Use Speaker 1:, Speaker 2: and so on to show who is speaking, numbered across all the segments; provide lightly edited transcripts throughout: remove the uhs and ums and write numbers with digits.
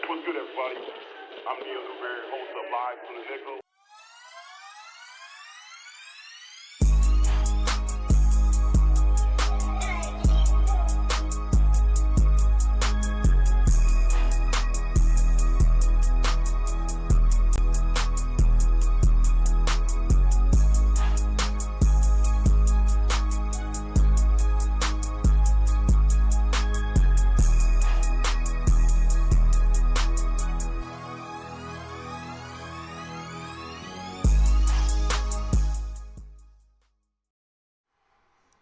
Speaker 1: What's good, everybody? I'm Neal, Newberry, host of Live from the Nickel.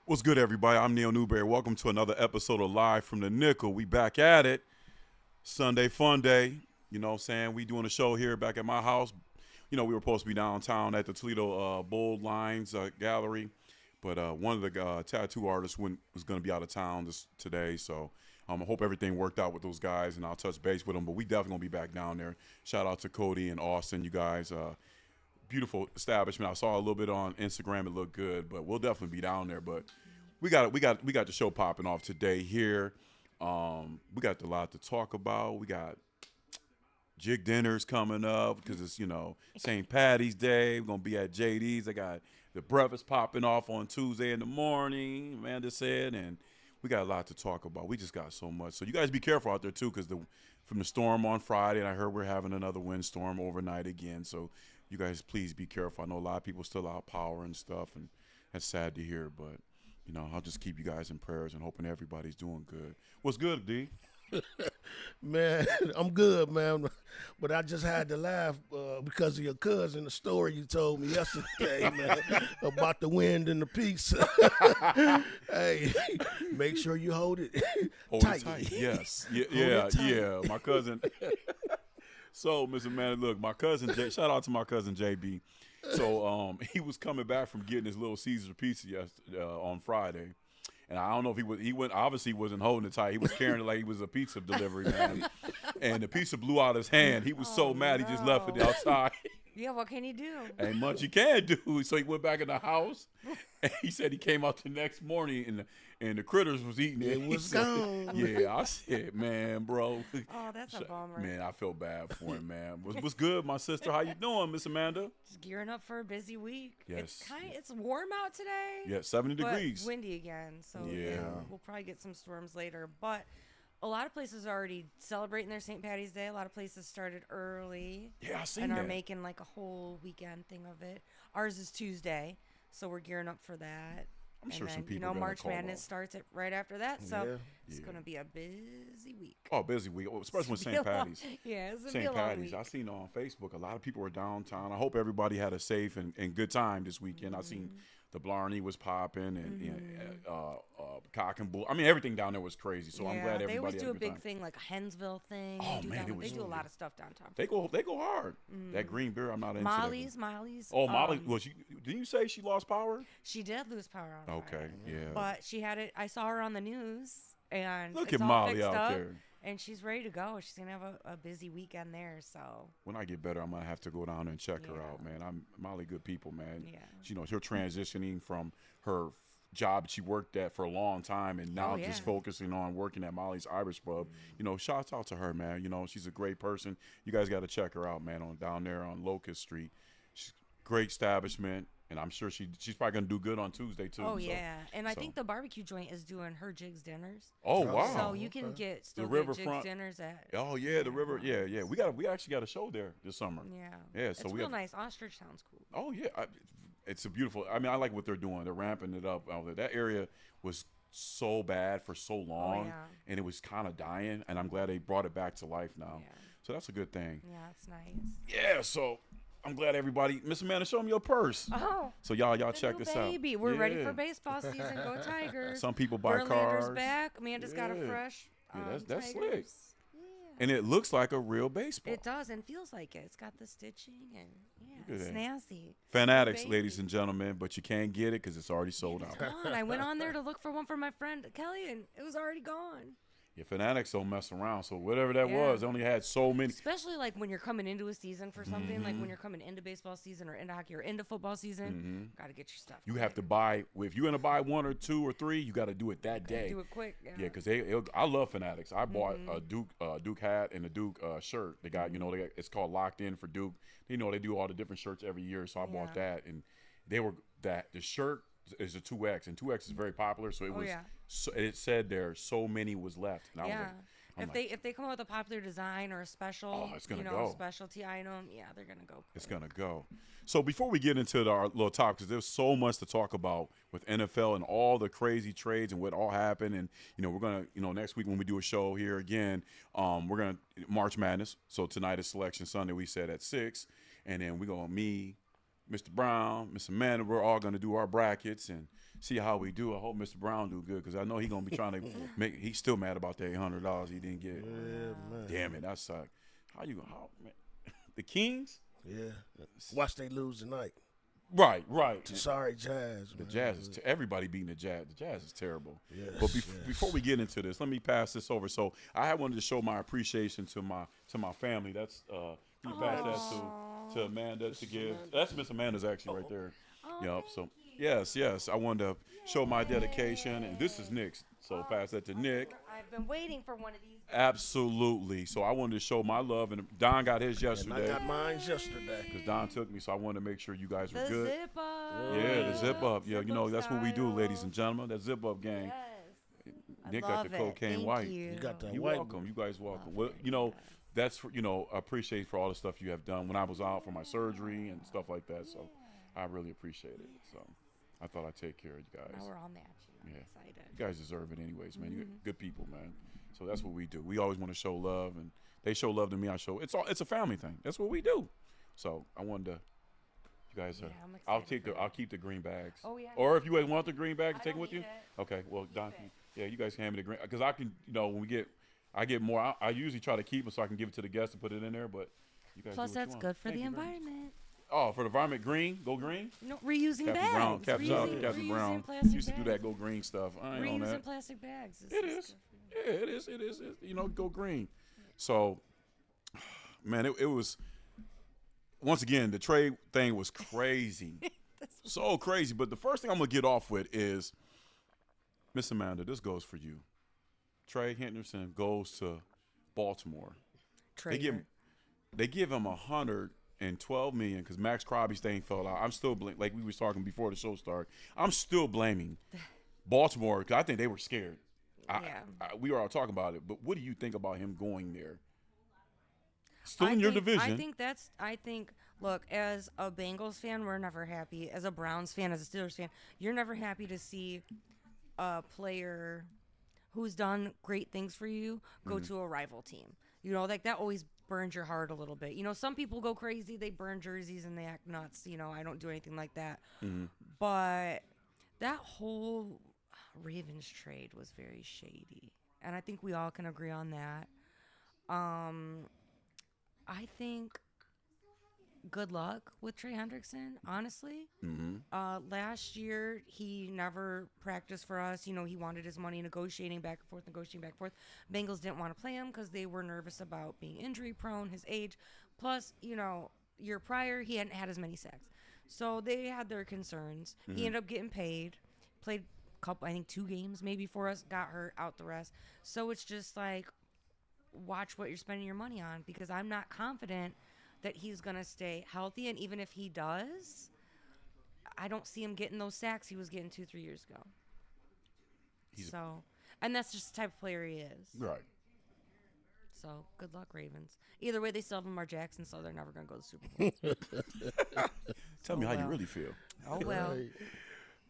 Speaker 2: What's good, everybody? I'm Neal Newberry. Welcome to another episode of Live from the Nickel. We back at it. Sunday fun day. You know what I'm saying? We doing a show here back at my house. You know, we were supposed to be downtown at the Toledo Bold Lines Gallery, but one of the tattoo artists was going to be out of town today, so I hope everything worked out with those guys, and I'll touch base with them, but we definitely going to be back down there. Shout out to Cody and Austin, you guys. Beautiful establishment. I saw a little bit on Instagram. It looked good, but we'll definitely be down there. But we got the show popping off today here. We got a lot to talk about. We got jig dinners coming up because it's St. Patty's Day. We're gonna be at JD's. I got the breakfast popping off on Tuesday in the morning. Amanda said, and we got a lot to talk about. We just got so much. So you guys be careful out there too, because from the storm on Friday, and I heard we're having another windstorm overnight again. So you guys, please be careful. I know a lot of people still out power and stuff, and that's sad to hear. But, I'll just keep you guys in prayers and hoping everybody's doing good. What's good, D?
Speaker 3: Man, I'm good, man. But I just had to laugh because of your cousin, the story you told me yesterday, man, about the wind and the peace. Hey, make sure you hold it tight.
Speaker 2: It tight. Yes. Yeah. My cousin. So, Mr. Man, look, my cousin, shout out to my cousin, JB. So, he was coming back from getting his Little Caesar pizza on Friday. And I don't know if he obviously wasn't holding it tight. He was carrying it like he was a pizza delivery man. And the pizza blew out his hand. He was so mad he just left it outside.
Speaker 4: Yeah, what can you do?
Speaker 2: Ain't much you can do. So he went back in the house, and he said he came out the next morning, and the critters was eating it.
Speaker 3: It was gone.
Speaker 2: Yeah, I said, man, bro.
Speaker 4: Oh, that's a bummer.
Speaker 2: Man, I feel bad for him, man. What's good, my sister? How you doing, Miss Amanda?
Speaker 4: Just gearing up for a busy week.
Speaker 2: Yes.
Speaker 4: It's warm out today.
Speaker 2: Yeah, 70
Speaker 4: but
Speaker 2: degrees.
Speaker 4: Windy again. So
Speaker 2: Yeah.
Speaker 4: We'll probably get some storms later. But a lot of places are already celebrating their St. Patty's Day. A lot of places started early.
Speaker 2: Yeah, I seen
Speaker 4: and
Speaker 2: that.
Speaker 4: are making like a whole weekend thing of it. Ours is Tuesday, so we're gearing up for that.
Speaker 2: I'm sure
Speaker 4: then,
Speaker 2: some people are gonna
Speaker 4: March
Speaker 2: call
Speaker 4: Madness
Speaker 2: off.
Speaker 4: starts right after that. So it's
Speaker 2: Yeah.
Speaker 4: going to be a busy week.
Speaker 2: Oh, busy week, especially with St. Patty's.
Speaker 4: Yeah, it's going to be a
Speaker 2: St.
Speaker 4: long
Speaker 2: Patty's.
Speaker 4: week.
Speaker 2: I seen on Facebook a lot of people were downtown. I hope everybody had a safe and good time this weekend. I seen the Blarney was popping and Cock and Bull. I mean, everything down there was crazy. So I'm glad everybody
Speaker 4: they always
Speaker 2: had
Speaker 4: do
Speaker 2: a
Speaker 4: a
Speaker 2: good
Speaker 4: big
Speaker 2: time.
Speaker 4: thing like a Hensville thing.
Speaker 2: Oh,
Speaker 4: they do
Speaker 2: man,
Speaker 4: that-
Speaker 2: it was
Speaker 4: they do a
Speaker 2: so
Speaker 4: lot
Speaker 2: good.
Speaker 4: of stuff downtown.
Speaker 2: They go hard. That green beer, I'm not into.
Speaker 4: Molly's.
Speaker 2: Oh, Molly. Well, didn't you say she lost power?
Speaker 4: She did lose power on
Speaker 2: Okay,
Speaker 4: Friday.
Speaker 2: yeah.
Speaker 4: But she had it. I saw her on the news, and
Speaker 2: Look
Speaker 4: it's
Speaker 2: at
Speaker 4: all
Speaker 2: Molly
Speaker 4: fixed
Speaker 2: out
Speaker 4: up,
Speaker 2: there.
Speaker 4: and she's ready to go. She's gonna have a busy weekend there. So
Speaker 2: When I get better, I'm gonna have to go down and check her
Speaker 4: Yeah.
Speaker 2: out, man. Molly, good people, man.
Speaker 4: Yeah.
Speaker 2: She's transitioning from her job that she worked at for a long time, and now just focusing on working at Molly's Irish Pub. Shouts out to her, man. She's a great person. You guys got to check her out, man. Down there on Locust Street, she's great establishment, and I'm sure she's probably gonna do good on Tuesday too.
Speaker 4: Oh
Speaker 2: so,
Speaker 4: yeah, and I
Speaker 2: so.
Speaker 4: think the barbecue joint is doing her Jigs dinners.
Speaker 2: Oh wow.
Speaker 4: So you can get still
Speaker 2: The
Speaker 4: get
Speaker 2: riverfront-
Speaker 4: Jigs dinners at.
Speaker 2: Oh yeah, the river. Yeah. We actually got a show there this summer.
Speaker 4: Yeah.
Speaker 2: Yeah, so
Speaker 4: it's
Speaker 2: we
Speaker 4: real
Speaker 2: have-
Speaker 4: nice. Ostrich sounds cool.
Speaker 2: Oh yeah, it's a beautiful. I mean, I like what they're doing. They're ramping it up. That area was so bad for so long, and it was kind of dying. And I'm glad they brought it back to life now.
Speaker 4: Yeah.
Speaker 2: So that's a good thing.
Speaker 4: Yeah, it's nice.
Speaker 2: Yeah. So I'm glad everybody, Miss Amanda, show me your purse.
Speaker 4: Oh.
Speaker 2: So y'all
Speaker 4: the
Speaker 2: check
Speaker 4: new
Speaker 2: us
Speaker 4: baby.
Speaker 2: out.
Speaker 4: We're ready
Speaker 2: Yeah.
Speaker 4: for baseball season. Go Tigers.
Speaker 2: Some people buy
Speaker 4: Verlander's
Speaker 2: cars.
Speaker 4: back. Amanda's got a
Speaker 2: Yeah.
Speaker 4: fresh.
Speaker 2: Yeah, that's slick.
Speaker 4: Tigers. Yeah.
Speaker 2: And it looks like a real baseball.
Speaker 4: It does and feels like it. It's got the stitching and
Speaker 2: Look at
Speaker 4: it's
Speaker 2: that.
Speaker 4: nasty.
Speaker 2: Fanatics,
Speaker 4: Baby.
Speaker 2: ladies and gentlemen, but you can't get it because it's already sold out.
Speaker 4: Gone. I went on there to look for one for my friend Kelly, and it was already gone.
Speaker 2: Your Fanatics don't mess around. So whatever that
Speaker 4: Yeah.
Speaker 2: was, they only had so many.
Speaker 4: Especially like when you're coming into a season for something, like when you're coming into baseball season or into hockey or into football season, got to get your stuff.
Speaker 2: You have to buy. If you're gonna buy 1 or 2 or 3, you got to do it that day.
Speaker 4: do it quick. Yeah.
Speaker 2: Yeah, because I love Fanatics. I bought a Duke hat and a Duke shirt. They got it's called Locked In for Duke. They do all the different shirts every year, so I bought that, and the shirt is a 2X, and 2X is very popular. So it was.
Speaker 4: yeah.
Speaker 2: So it said there so many was left, and I was like,
Speaker 4: if they come out with a popular design or a special,
Speaker 2: it's gonna go.
Speaker 4: specialty item, they're gonna go.
Speaker 2: It's gonna go. So before we get into our little topic, because there's so much to talk about with NFL and all the crazy trades and what all happened, and we're gonna next week when we do a show here again, we're gonna March Madness. So tonight is Selection Sunday. We said at 6, and then we go me, Mr. Brown, Miss Amanda. We're all gonna do our brackets and see how we do. I hope Mr. Brown do good because I know he's gonna be trying to make. He's still mad about that $800 he didn't get.
Speaker 3: Yeah, man.
Speaker 2: Damn it, that sucked. How man? The Kings?
Speaker 3: Yeah. Watch they lose tonight.
Speaker 2: Right.
Speaker 3: Sorry, Jazz.
Speaker 2: The
Speaker 3: man.
Speaker 2: Jazz is everybody beating the Jazz. The Jazz is terrible.
Speaker 3: Yes,
Speaker 2: But before we get into this, let me pass this over. So I wanted to show my appreciation to my family. That's you pass that to Amanda to give. That's Miss Amanda's actually right there. Yep. So yes. I wanted to show my dedication, and this is Nick's. So pass that to Nick.
Speaker 4: I've been waiting for one of these.
Speaker 2: Absolutely. So I wanted to show my love, and Don got his
Speaker 3: And
Speaker 2: yesterday.
Speaker 3: I got mine yesterday.
Speaker 2: Because Don took me, so I wanted to make sure you guys were
Speaker 4: The
Speaker 2: good.
Speaker 4: zip up.
Speaker 2: Yeah, the zip up. Yeah,
Speaker 4: Zip up
Speaker 2: that's what we do,
Speaker 4: style.
Speaker 2: ladies and gentlemen. That zip up gang.
Speaker 4: Yes.
Speaker 2: Nick got
Speaker 4: love
Speaker 2: the
Speaker 4: it.
Speaker 2: cocaine
Speaker 4: Thank
Speaker 2: white.
Speaker 4: You.
Speaker 3: You got that
Speaker 2: You
Speaker 3: white
Speaker 2: welcome. You guys welcome.
Speaker 4: Love
Speaker 2: Well,
Speaker 4: it.
Speaker 2: that's for, appreciate for all the stuff you have done when I was out for my surgery and stuff like that. So I really appreciate it. So I thought I'd take care of you guys.
Speaker 4: Now we're all matching. I'm
Speaker 2: Yeah.
Speaker 4: excited.
Speaker 2: You guys deserve it anyways, man. You're good people, man. So that's what we do. We always want to show love, and they show love to me. I show it's a family thing. That's what we do. So I wanted to. You guys are.
Speaker 4: I'm
Speaker 2: I'll
Speaker 4: excited for
Speaker 2: I'll keep the green bags.
Speaker 4: Oh, yeah.
Speaker 2: Or if you guys want the green bag,
Speaker 4: I
Speaker 2: take it
Speaker 4: don't
Speaker 2: with you.
Speaker 4: need it.
Speaker 2: Okay. Well, Don,
Speaker 4: it.
Speaker 2: yeah, you guys can hand me the green because I can. When I get more. I usually try to keep them so I can give it to the guests and put it in there. But you guys.
Speaker 4: Plus,
Speaker 2: do what you
Speaker 4: that's
Speaker 2: want.
Speaker 4: good for
Speaker 2: Thank
Speaker 4: the
Speaker 2: you very much.
Speaker 4: environment.
Speaker 2: Oh, for the environment, green. Go green.
Speaker 4: No, reusing
Speaker 2: Captain
Speaker 4: bags.
Speaker 2: Brown. Captain South.
Speaker 4: Reusing-
Speaker 2: Captain
Speaker 4: reusing
Speaker 2: Brown
Speaker 4: plastic
Speaker 2: used to do that
Speaker 4: bags.
Speaker 2: go green stuff. I ain't on
Speaker 4: Reusing
Speaker 2: that.
Speaker 4: plastic bags. This
Speaker 2: It
Speaker 4: is
Speaker 2: is.
Speaker 4: good for you.
Speaker 2: Yeah, it is. Go green. So, man, it was. Once again, the trade thing was crazy, so crazy. But the first thing I'm gonna get off with is, Miss Amanda, this goes for you. Trey Henderson goes to Baltimore.
Speaker 4: Traitor.
Speaker 2: They give him $112 million because Max Crosby's thing fell out. I'm still like we was talking before the show started. I'm still blaming Baltimore because I think they were scared.
Speaker 4: Yeah.
Speaker 2: We were all talking about it, but what do you think about him going there? Still in your division.
Speaker 4: I think, look, as a Bengals fan, we're never happy. As a Browns fan, as a Steelers fan, you're never happy to see a player who's done great things for you go to a rival team. Like that always burns your heart a little bit. Some people go crazy, they burn jerseys and they act nuts. I don't do anything like that. But that whole Ravens trade was very shady. And I think we all can agree on that. I think good luck with Trey Hendrickson, honestly. Last year, he never practiced for us. He wanted his money negotiating back and forth. Bengals didn't want to play him because they were nervous about being injury prone, his age. Plus, year prior, he hadn't had as many sacks. So they had their concerns. He ended up getting paid, played I think 2 games maybe for us, got hurt, out the rest. So it's just like, watch what you're spending your money on because I'm not confident that he's going to stay healthy. And even if he does, I don't see him getting those sacks he was getting 2-3 years ago. And that's just the type of player he is.
Speaker 2: Right.
Speaker 4: So good luck, Ravens. Either way, they still have Lamar Jackson, so they're never going to go to the Super Bowl.
Speaker 2: Tell me how you really feel.
Speaker 4: Oh, well.
Speaker 3: Right.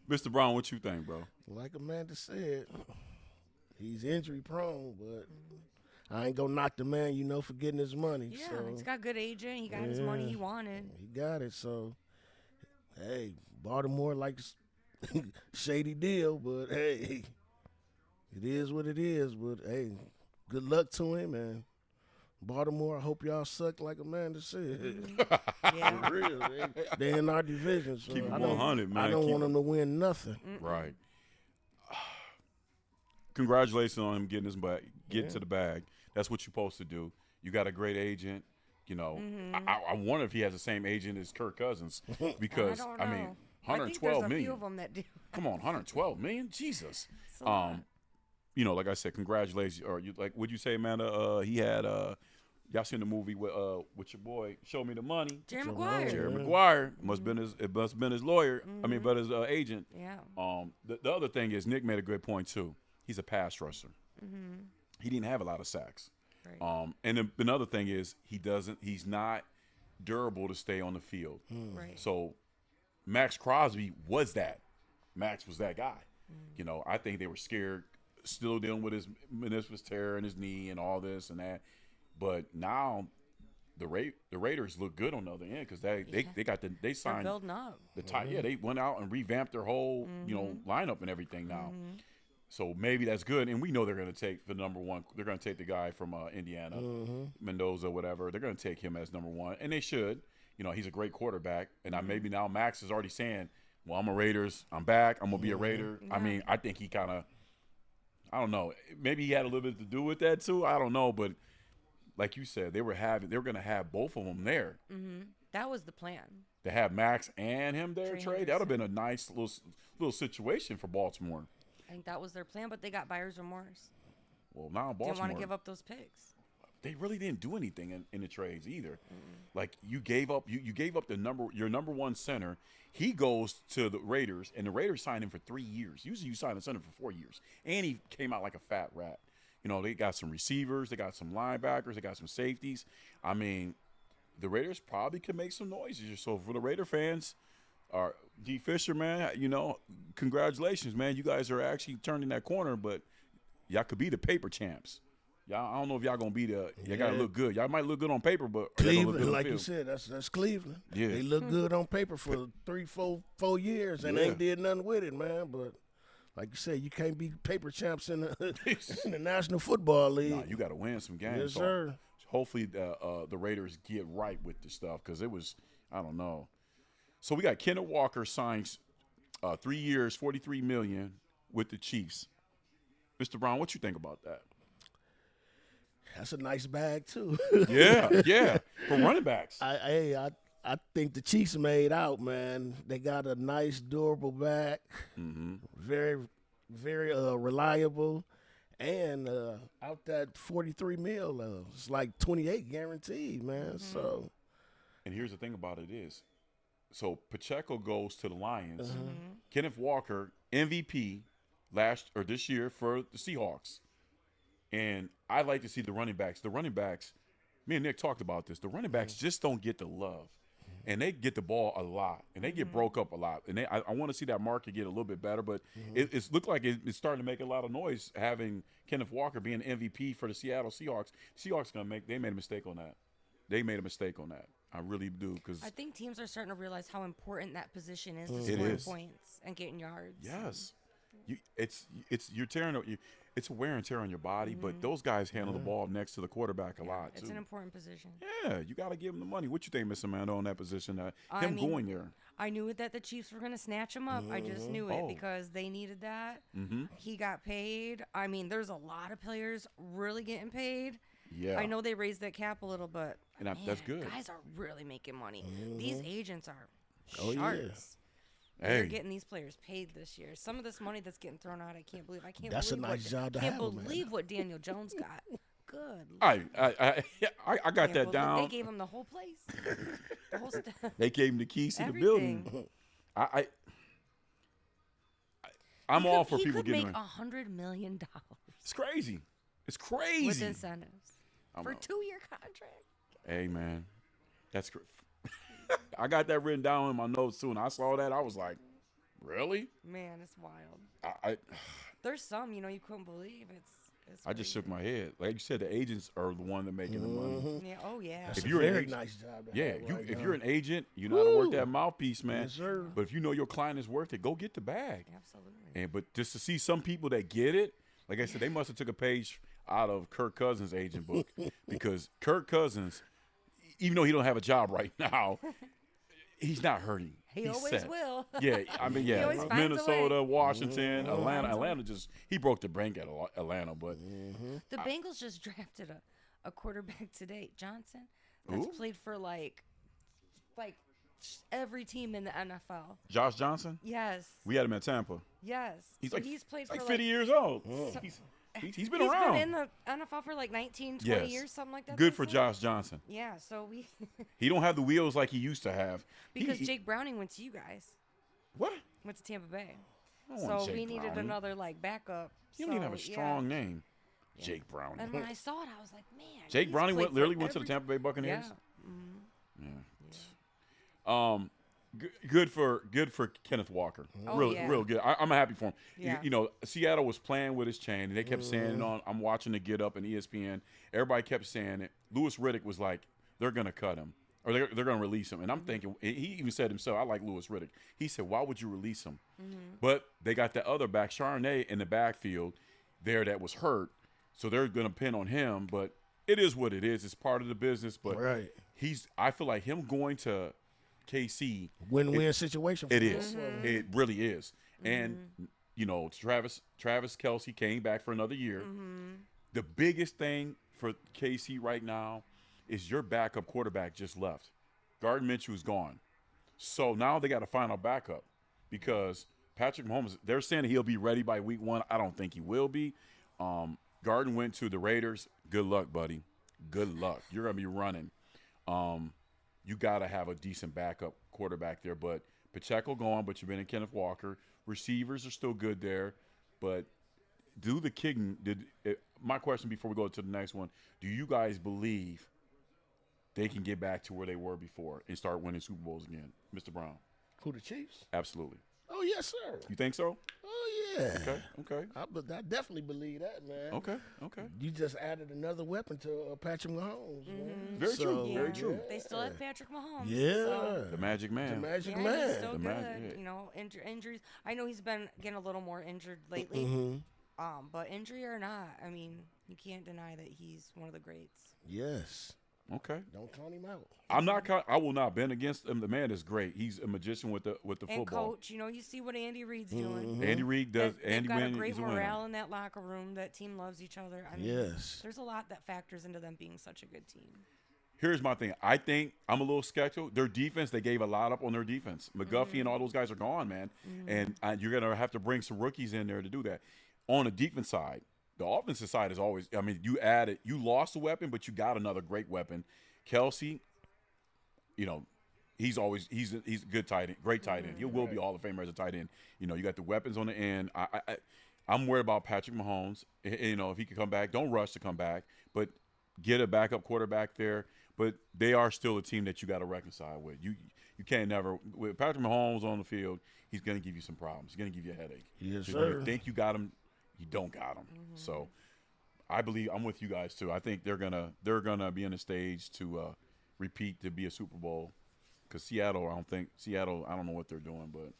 Speaker 2: Mr. Brown, what you think, bro?
Speaker 3: Like Amanda said, he's injury prone, but I ain't gonna knock the man, for getting his money.
Speaker 4: Yeah,
Speaker 3: so,
Speaker 4: he's got a good agent. He got his money he wanted.
Speaker 3: He got it. So, hey, Baltimore likes shady deal, but hey, it is what it is. But hey, good luck to him, and Baltimore, I hope y'all suck like Amanda said.
Speaker 4: Yeah.
Speaker 3: For real, they in our division, so
Speaker 2: Keep it
Speaker 3: I don't
Speaker 2: 100, man.
Speaker 3: I don't
Speaker 2: Keep
Speaker 3: want them to win nothing.
Speaker 2: Right. congratulations on him getting getting to the bag. That's what you're supposed to do. You got a great agent. You know, I wonder if he has the same agent as Kirk Cousins because
Speaker 4: I don't
Speaker 2: I mean,
Speaker 4: know. I think there's
Speaker 2: 112
Speaker 4: a
Speaker 2: million.
Speaker 4: few of them that do.
Speaker 2: Come on, 112 million, Jesus.
Speaker 4: It's a lot.
Speaker 2: You know, like I said, congratulations. Or you like, would you say, Amanda? He had y'all seen the movie with your boy? Show Me the Money.
Speaker 4: Jerry Maguire.
Speaker 2: Jerry Maguire must been his lawyer. I mean, but his agent.
Speaker 4: Yeah.
Speaker 2: The other thing is Nick made a good point too. He's a pass rusher. He didn't have a lot of sacks.
Speaker 4: Right.
Speaker 2: And another thing is he's not durable to stay on the field.
Speaker 4: Right.
Speaker 2: So Max Crosby was that. Max was that guy. You know, I think they were scared, still dealing with his meniscus tear in his knee and all this and that. But now the Raiders look good on the other end because they signed
Speaker 4: They're building up.
Speaker 2: the tight. Yeah, they went out and revamped their whole lineup and everything now. So maybe that's good, and we know they're going to take the number one. They're going to take the guy from Indiana, Mendoza, whatever. They're going to take him as number one, and they should. You know, he's a great quarterback, and maybe now Max is already saying, "Well, I'm a Raiders. I'm back. I'm gonna be a Raider."
Speaker 4: Yeah.
Speaker 2: I mean, I think he kind of, I don't know. Maybe he had a little bit to do with that too. I don't know, but like you said, they were going to have both of them there.
Speaker 4: That was the plan.
Speaker 2: To have Max and him there, Trey, that would have been a nice little situation for Baltimore.
Speaker 4: I think that was their plan, but they got buyer's remorse.
Speaker 2: Well, now Baltimore
Speaker 4: Didn't want to give up those picks.
Speaker 2: They really didn't do anything in the trades either. Like you gave up your number one center. He goes to the Raiders, and the Raiders signed him for 3 years. Usually you sign a center for 4 years, and he came out like a fat rat. You know, they got some receivers, they got some linebackers, they got some safeties. I mean, the Raiders probably could make some noise here. So for the Raider fans, D. Fisher, man, you know, congratulations, man. You guys are actually turning that corner, but y'all could be the paper champs. Y'all, I don't know if y'all gonna be y'all gotta look good. Y'all might look good on paper, but
Speaker 3: Cleveland, like you said, that's Cleveland.
Speaker 2: Yeah.
Speaker 3: They look good on paper for 4 years and ain't did nothing with it, man. But like you said, you can't be paper champs in the National Football League.
Speaker 2: Nah, you got to win some games.
Speaker 3: Yes, sir.
Speaker 2: So hopefully the Raiders get right with this stuff because it was, I don't know. So we got Kenneth Walker signs 3 years, $43 million with the Chiefs. Mr. Brown, what you think about that?
Speaker 3: That's a nice bag too.
Speaker 2: Yeah, for running backs.
Speaker 3: I think the Chiefs made out, man. They got a nice, durable back, very, very reliable, and out that 43 mil, it's like 28 guaranteed, man. So,
Speaker 2: and here's the thing about it is, so Pacheco goes to the Lions. Kenneth Walker, MVP this year for the Seahawks. And I like to see the running backs. The running backs, me and Nick talked about this. The running backs just don't get the love. And they get the ball a lot. And they get broke up a lot. And I want to see that market get a little bit better. But it's looked like it's starting to make a lot of noise having Kenneth Walker being MVP for the Seattle Seahawks. Seahawks they made a mistake on that. They made a mistake on that. I really do. Cause
Speaker 4: I think teams are starting to realize how important that position is to scoring points and getting yards.
Speaker 2: Yes. You're tearing it's a wear and tear on your body, but those guys handle the ball next to the quarterback a lot too.
Speaker 4: It's an important position.
Speaker 2: Yeah, you got to give him the money. What you think, Miss Amanda, on that position? Going there.
Speaker 4: I knew that the Chiefs were going to snatch him up. I just knew it because they needed that. He got paid. I mean, there's a lot of players really getting paid.
Speaker 2: Yeah,
Speaker 4: I know they raised the cap a little, but
Speaker 2: that's good.
Speaker 4: Guys are really making money. These agents are
Speaker 3: Oh, yeah.
Speaker 4: sharks.
Speaker 2: Hey.
Speaker 4: They're getting these players paid this year. Some of this money that's getting thrown out, I can't believe.
Speaker 3: That's a nice job to have,
Speaker 4: Can't believe what Daniel Jones got. Good.
Speaker 2: I got that down.
Speaker 4: They gave him the whole place. The whole
Speaker 2: They gave him the keys to the
Speaker 4: Everything.
Speaker 2: building. I'm all for people getting.
Speaker 4: He could make $100 million.
Speaker 2: It's crazy. It's crazy.
Speaker 4: With incentives for a 2-year contract.
Speaker 2: Hey man, that's great. I got that written down in my notes too, and I saw that. I was like, really?
Speaker 4: Man, it's wild. There's some, you couldn't believe. It's
Speaker 2: I just shook my head. Like you said, the agents are the one that making the money.
Speaker 4: Yeah. Oh yeah.
Speaker 3: That's
Speaker 2: If
Speaker 3: a
Speaker 2: you're an
Speaker 3: very
Speaker 2: agent-
Speaker 3: nice job to
Speaker 2: Yeah,
Speaker 3: have right
Speaker 2: if
Speaker 3: now.
Speaker 2: you're an agent, you know how to work that mouthpiece, man.
Speaker 3: Yes, sir.
Speaker 2: But if you know your client is worth it, go get the bag.
Speaker 4: Absolutely.
Speaker 2: But just to see some people that get it, like I said, they must have took a page out of Kirk Cousins' agent book because Kirk Cousins, even though he don't have a job right now, he's not hurting.
Speaker 4: He
Speaker 2: He's
Speaker 4: always
Speaker 2: set.
Speaker 4: will.
Speaker 2: Yeah, I mean,
Speaker 4: He always finds a
Speaker 2: Minnesota,
Speaker 4: way.
Speaker 2: Washington, Atlanta.
Speaker 4: Finds a way.
Speaker 2: Atlanta he broke the bank at Atlanta, but
Speaker 4: The Bengals just drafted a quarterback today, Johnson, that's
Speaker 2: Who?
Speaker 4: played for like every team in the NFL.
Speaker 2: Josh Johnson,
Speaker 4: Yes.
Speaker 2: we had him at Tampa.
Speaker 4: Yes.
Speaker 2: He's
Speaker 4: So
Speaker 2: like
Speaker 4: he's played
Speaker 2: like
Speaker 4: for
Speaker 2: 50 years old. He's been around.
Speaker 4: He's been in the NFL for like 19, 20
Speaker 2: Yes.
Speaker 4: years, something like that.
Speaker 2: Good
Speaker 4: they
Speaker 2: for
Speaker 4: said.
Speaker 2: Josh Johnson.
Speaker 4: Yeah, so we
Speaker 2: He don't have the wheels like he used to have.
Speaker 4: because
Speaker 2: he,
Speaker 4: Jake Browning went to you guys.
Speaker 2: what?
Speaker 4: Went to Tampa Bay.
Speaker 2: I don't want
Speaker 4: So
Speaker 2: Jake
Speaker 4: we needed
Speaker 2: Browning.
Speaker 4: another like backup.
Speaker 2: He don't even have a
Speaker 4: So,
Speaker 2: strong
Speaker 4: yeah.
Speaker 2: name. Jake Browning.
Speaker 4: And when I saw it, I was like, man.
Speaker 2: Jake
Speaker 4: he's
Speaker 2: Browning
Speaker 4: played for
Speaker 2: literally went to the
Speaker 4: every-
Speaker 2: Tampa Bay Buccaneers.
Speaker 4: Yeah.
Speaker 2: Yeah. Good for Kenneth Walker.
Speaker 4: Oh,
Speaker 2: real
Speaker 4: yeah.
Speaker 2: real good. I'm happy for him.
Speaker 4: Yeah.
Speaker 2: You know, Seattle was playing with his chain, and they kept saying it on. I'm watching the Get Up and ESPN. Everybody kept saying it. Louis Riddick was like, they're gonna cut him or they're gonna release him. And I'm thinking, he even said himself, I like Louis Riddick. He said, why would you release him? But they got that other back, Charnay, in the backfield there that was hurt, so they're gonna pin on him. But it is what it is. It's part of the business. But
Speaker 3: Right.
Speaker 2: I feel like him going to KC,
Speaker 3: Win-win situation. For
Speaker 2: it
Speaker 3: both
Speaker 2: is.
Speaker 3: of 'em.
Speaker 2: It really is. And you know, Travis Kelsey came back for another year. The biggest thing for KC right now is your backup quarterback just left. Gardner Minshew is gone. So now they got to find a backup because Patrick Mahomes, they're saying he'll be ready by week 1. I don't think he will be. Gardner went to the Raiders. Good luck, buddy. Good luck. You're going to be running. You got to have a decent backup quarterback there. But Pacheco gone, but you've been in Kenneth Walker. Receivers are still good there. But my question before we go to the next one, do you guys believe they can get back to where they were before and start winning Super Bowls again? Mr. Brown.
Speaker 3: Who, the Chiefs?
Speaker 2: Absolutely.
Speaker 3: Oh, yes, sir.
Speaker 2: You think so?
Speaker 3: Oh, yeah.
Speaker 2: Okay.
Speaker 3: I definitely believe that, man.
Speaker 2: Okay.
Speaker 3: You just added another weapon to Patrick Mahomes, man.
Speaker 2: Very true.
Speaker 4: Yeah.
Speaker 2: Very true.
Speaker 4: They still have Patrick Mahomes.
Speaker 3: Yeah.
Speaker 4: So.
Speaker 2: The Magic Man.
Speaker 3: The Magic
Speaker 4: Yeah,
Speaker 3: Man.
Speaker 4: he's still
Speaker 2: The
Speaker 4: good.
Speaker 2: Magic, yeah.
Speaker 4: You know, injuries. I know he's been getting a little more injured lately. But injury or not, I mean, you can't deny that he's one of the greats.
Speaker 3: Yes.
Speaker 2: Okay.
Speaker 3: Don't count him out.
Speaker 2: I will not bend against him. The man is great. He's a magician with the
Speaker 4: And
Speaker 2: football.
Speaker 4: coach, you know, you see what Andy Reid's doing.
Speaker 2: Andy Reid does.
Speaker 4: They've got a great
Speaker 2: he's a winner.
Speaker 4: morale in that locker room. That team loves each other. I mean,
Speaker 3: Yes.
Speaker 4: there's a lot that factors into them being such a good team.
Speaker 2: Here's my thing. I think I'm a little skeptical. Their defense, they gave a lot up on their defense. McGuffey and all those guys are gone, man. And you're going to have to bring some rookies in there to do that. On the defense side, the offensive side is always, I mean, you lost a weapon, but you got another great weapon. Kelsey, you know, he's a good tight end, great tight end. He will be Hall of Famer as a tight end. You know, you got the weapons on the end. I'm worried about Patrick Mahomes. You know, if he could come back, don't rush to come back, but get a backup quarterback there. But they are still a team that you got to reconcile with. You can't never with Patrick Mahomes on the field. He's going to give you some problems. He's going to give you a headache.
Speaker 3: Yes,
Speaker 2: So when
Speaker 3: sir.
Speaker 2: you think you got him, you don't got him. So I believe I'm with you guys too. I think they're gonna be in a stage to repeat to be a Super Bowl. Because Seattle, I don't know what they're doing, but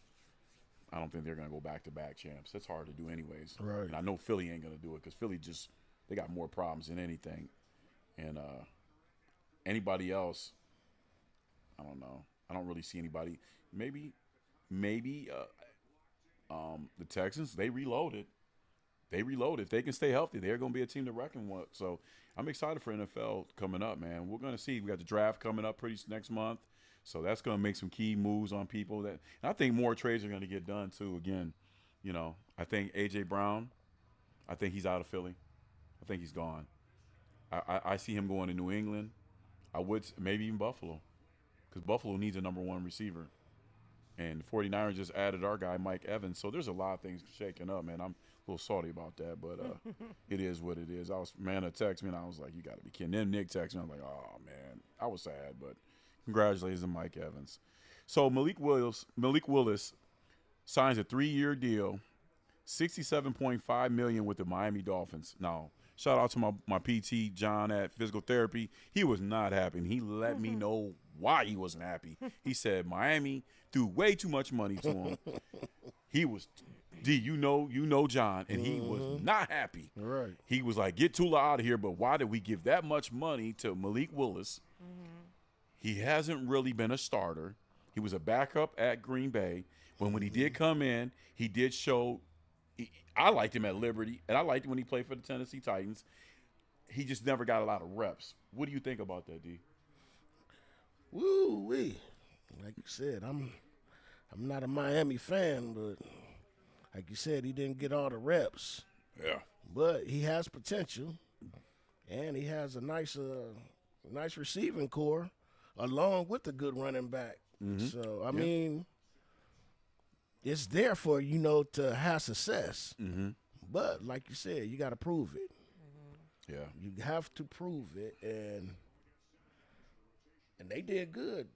Speaker 2: I don't think they're gonna go back-to-back champs. That's hard to do anyways.
Speaker 3: Right.
Speaker 2: And I know Philly ain't gonna do it because Philly they got more problems than anything. And anybody else, I don't know. I don't really see anybody. Maybe the Texans, they reloaded. If they can stay healthy, they're going to be a team to reckon with. So I'm excited for NFL coming up, man. We're going to see. We got the draft coming up next month. So that's going to make some key moves on people. And I think more trades are going to get done, too. Again, you know, I think A.J. Brown, I think he's out of Philly. I think he's gone. I see him going to New England. I would maybe even Buffalo because Buffalo needs a number one receiver. And the 49ers just added our guy, Mike Evans. So there's a lot of things shaking up, man. I'm a little salty about that, but it is what it is. Manna texted me, and I was like, you got to be kidding. Then Nick texted me. I was like, oh, man. I was sad, but congratulations to Mike Evans. So Malik Willis signs a 3-year deal, $67.5 million with the Miami Dolphins. Now, shout out to my PT, John, at Physical Therapy. He was not happy, and he let me know why he wasn't happy. He said Miami threw way too much money to him. He was you know John, and he was not happy.
Speaker 3: Right.
Speaker 2: He was like, get Tula out of here, but why did we give that much money to Malik Willis? He hasn't really been a starter. He was a backup at Green Bay. When he did come in, he did show. I liked him at Liberty, and I liked him when he played for the Tennessee Titans. He just never got a lot of reps. What do you think about that, D?
Speaker 3: Woo wee. Like you said, I'm not a Miami fan, but like you said, he didn't get all the reps.
Speaker 2: Yeah.
Speaker 3: But he has potential, and he has a nice receiving core, along with a good running back. So I mean, it's there for to have success. But like you said, you got to prove it.
Speaker 2: Yeah.
Speaker 3: You have to prove it, and they did good.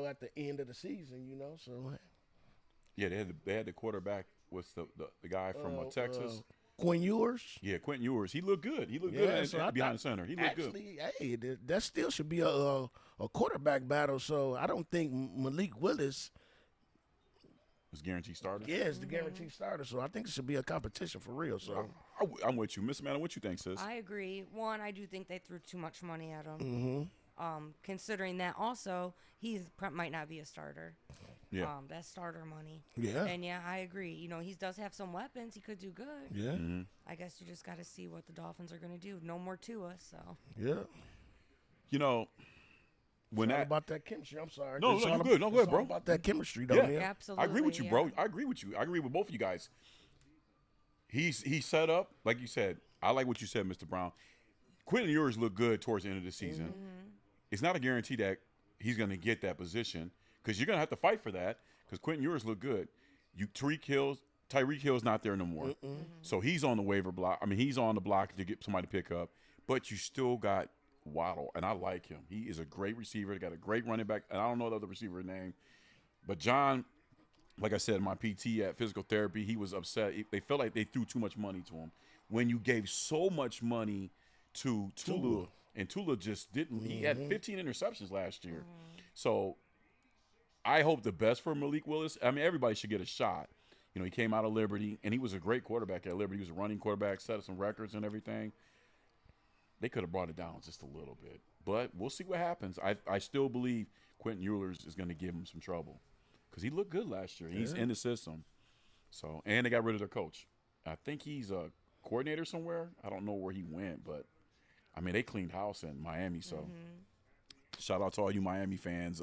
Speaker 3: At the end of the season. So
Speaker 2: Yeah, they had the quarterback was the guy from Texas.
Speaker 3: Quinn Ewers.
Speaker 2: Yeah, Quentin Ewers. He looked good. He looked good behind the center. He looked good.
Speaker 3: Hey, that still should be a quarterback battle. So I don't think Malik Willis
Speaker 2: Was guaranteed starter.
Speaker 3: Yeah, it's the guaranteed starter. So I think it should be a competition for real. So
Speaker 2: I'm with you, Miss Amanda. What you think, sis?
Speaker 4: I agree. One, I do think they threw too much money at him. Considering that also might not be a starter.
Speaker 2: Yeah.
Speaker 4: That's starter money.
Speaker 3: Yeah.
Speaker 4: And yeah, I agree. He does have some weapons. He could do good.
Speaker 3: Yeah.
Speaker 4: I guess you just got to see what the Dolphins are going to do. No more to us. So.
Speaker 3: Yeah.
Speaker 2: When
Speaker 3: it's all
Speaker 2: that
Speaker 3: about that chemistry. I'm sorry.
Speaker 2: No,
Speaker 3: It's
Speaker 2: no,
Speaker 3: all
Speaker 2: you good. No, go ahead,
Speaker 3: it's all
Speaker 2: bro.
Speaker 3: about that chemistry, though,
Speaker 2: Yeah.
Speaker 3: man.
Speaker 4: Absolutely.
Speaker 2: I agree with you,
Speaker 4: yeah.
Speaker 2: bro. I agree with you. I agree with both of you guys. He's set up, like you said. I like what you said, Mr. Brown. Quentin Ewers looked good towards the end of the season. It's not a guarantee that he's going to get that position because you're going to have to fight for that because Quentin Ewers looked good. Tyreek Hill's not there no more. So he's on the waiver block. I mean, he's on the block to get somebody to pick up. But you still got Waddle, and I like him. He is a great receiver. They got a great running back, and I don't know the other receiver's name. But John, like I said, my PT at physical therapy, he was upset. They felt like they threw too much money to him. When you gave so much money to Tula, and Tula just didn't. He had 15 interceptions last year. So I hope the best for Malik Willis. I mean, everybody should get a shot. He came out of Liberty, and he was a great quarterback at Liberty. He was a running quarterback, set some records and everything. They could have brought it down just a little bit. But we'll see what happens. I still believe Quentin Ewers is going to give him some trouble because he looked good last year. He's in the system. So, and they got rid of their coach. I think he's a coordinator somewhere. I don't know where he went, but, I mean, they cleaned house in Miami. So, shout out to all you Miami fans.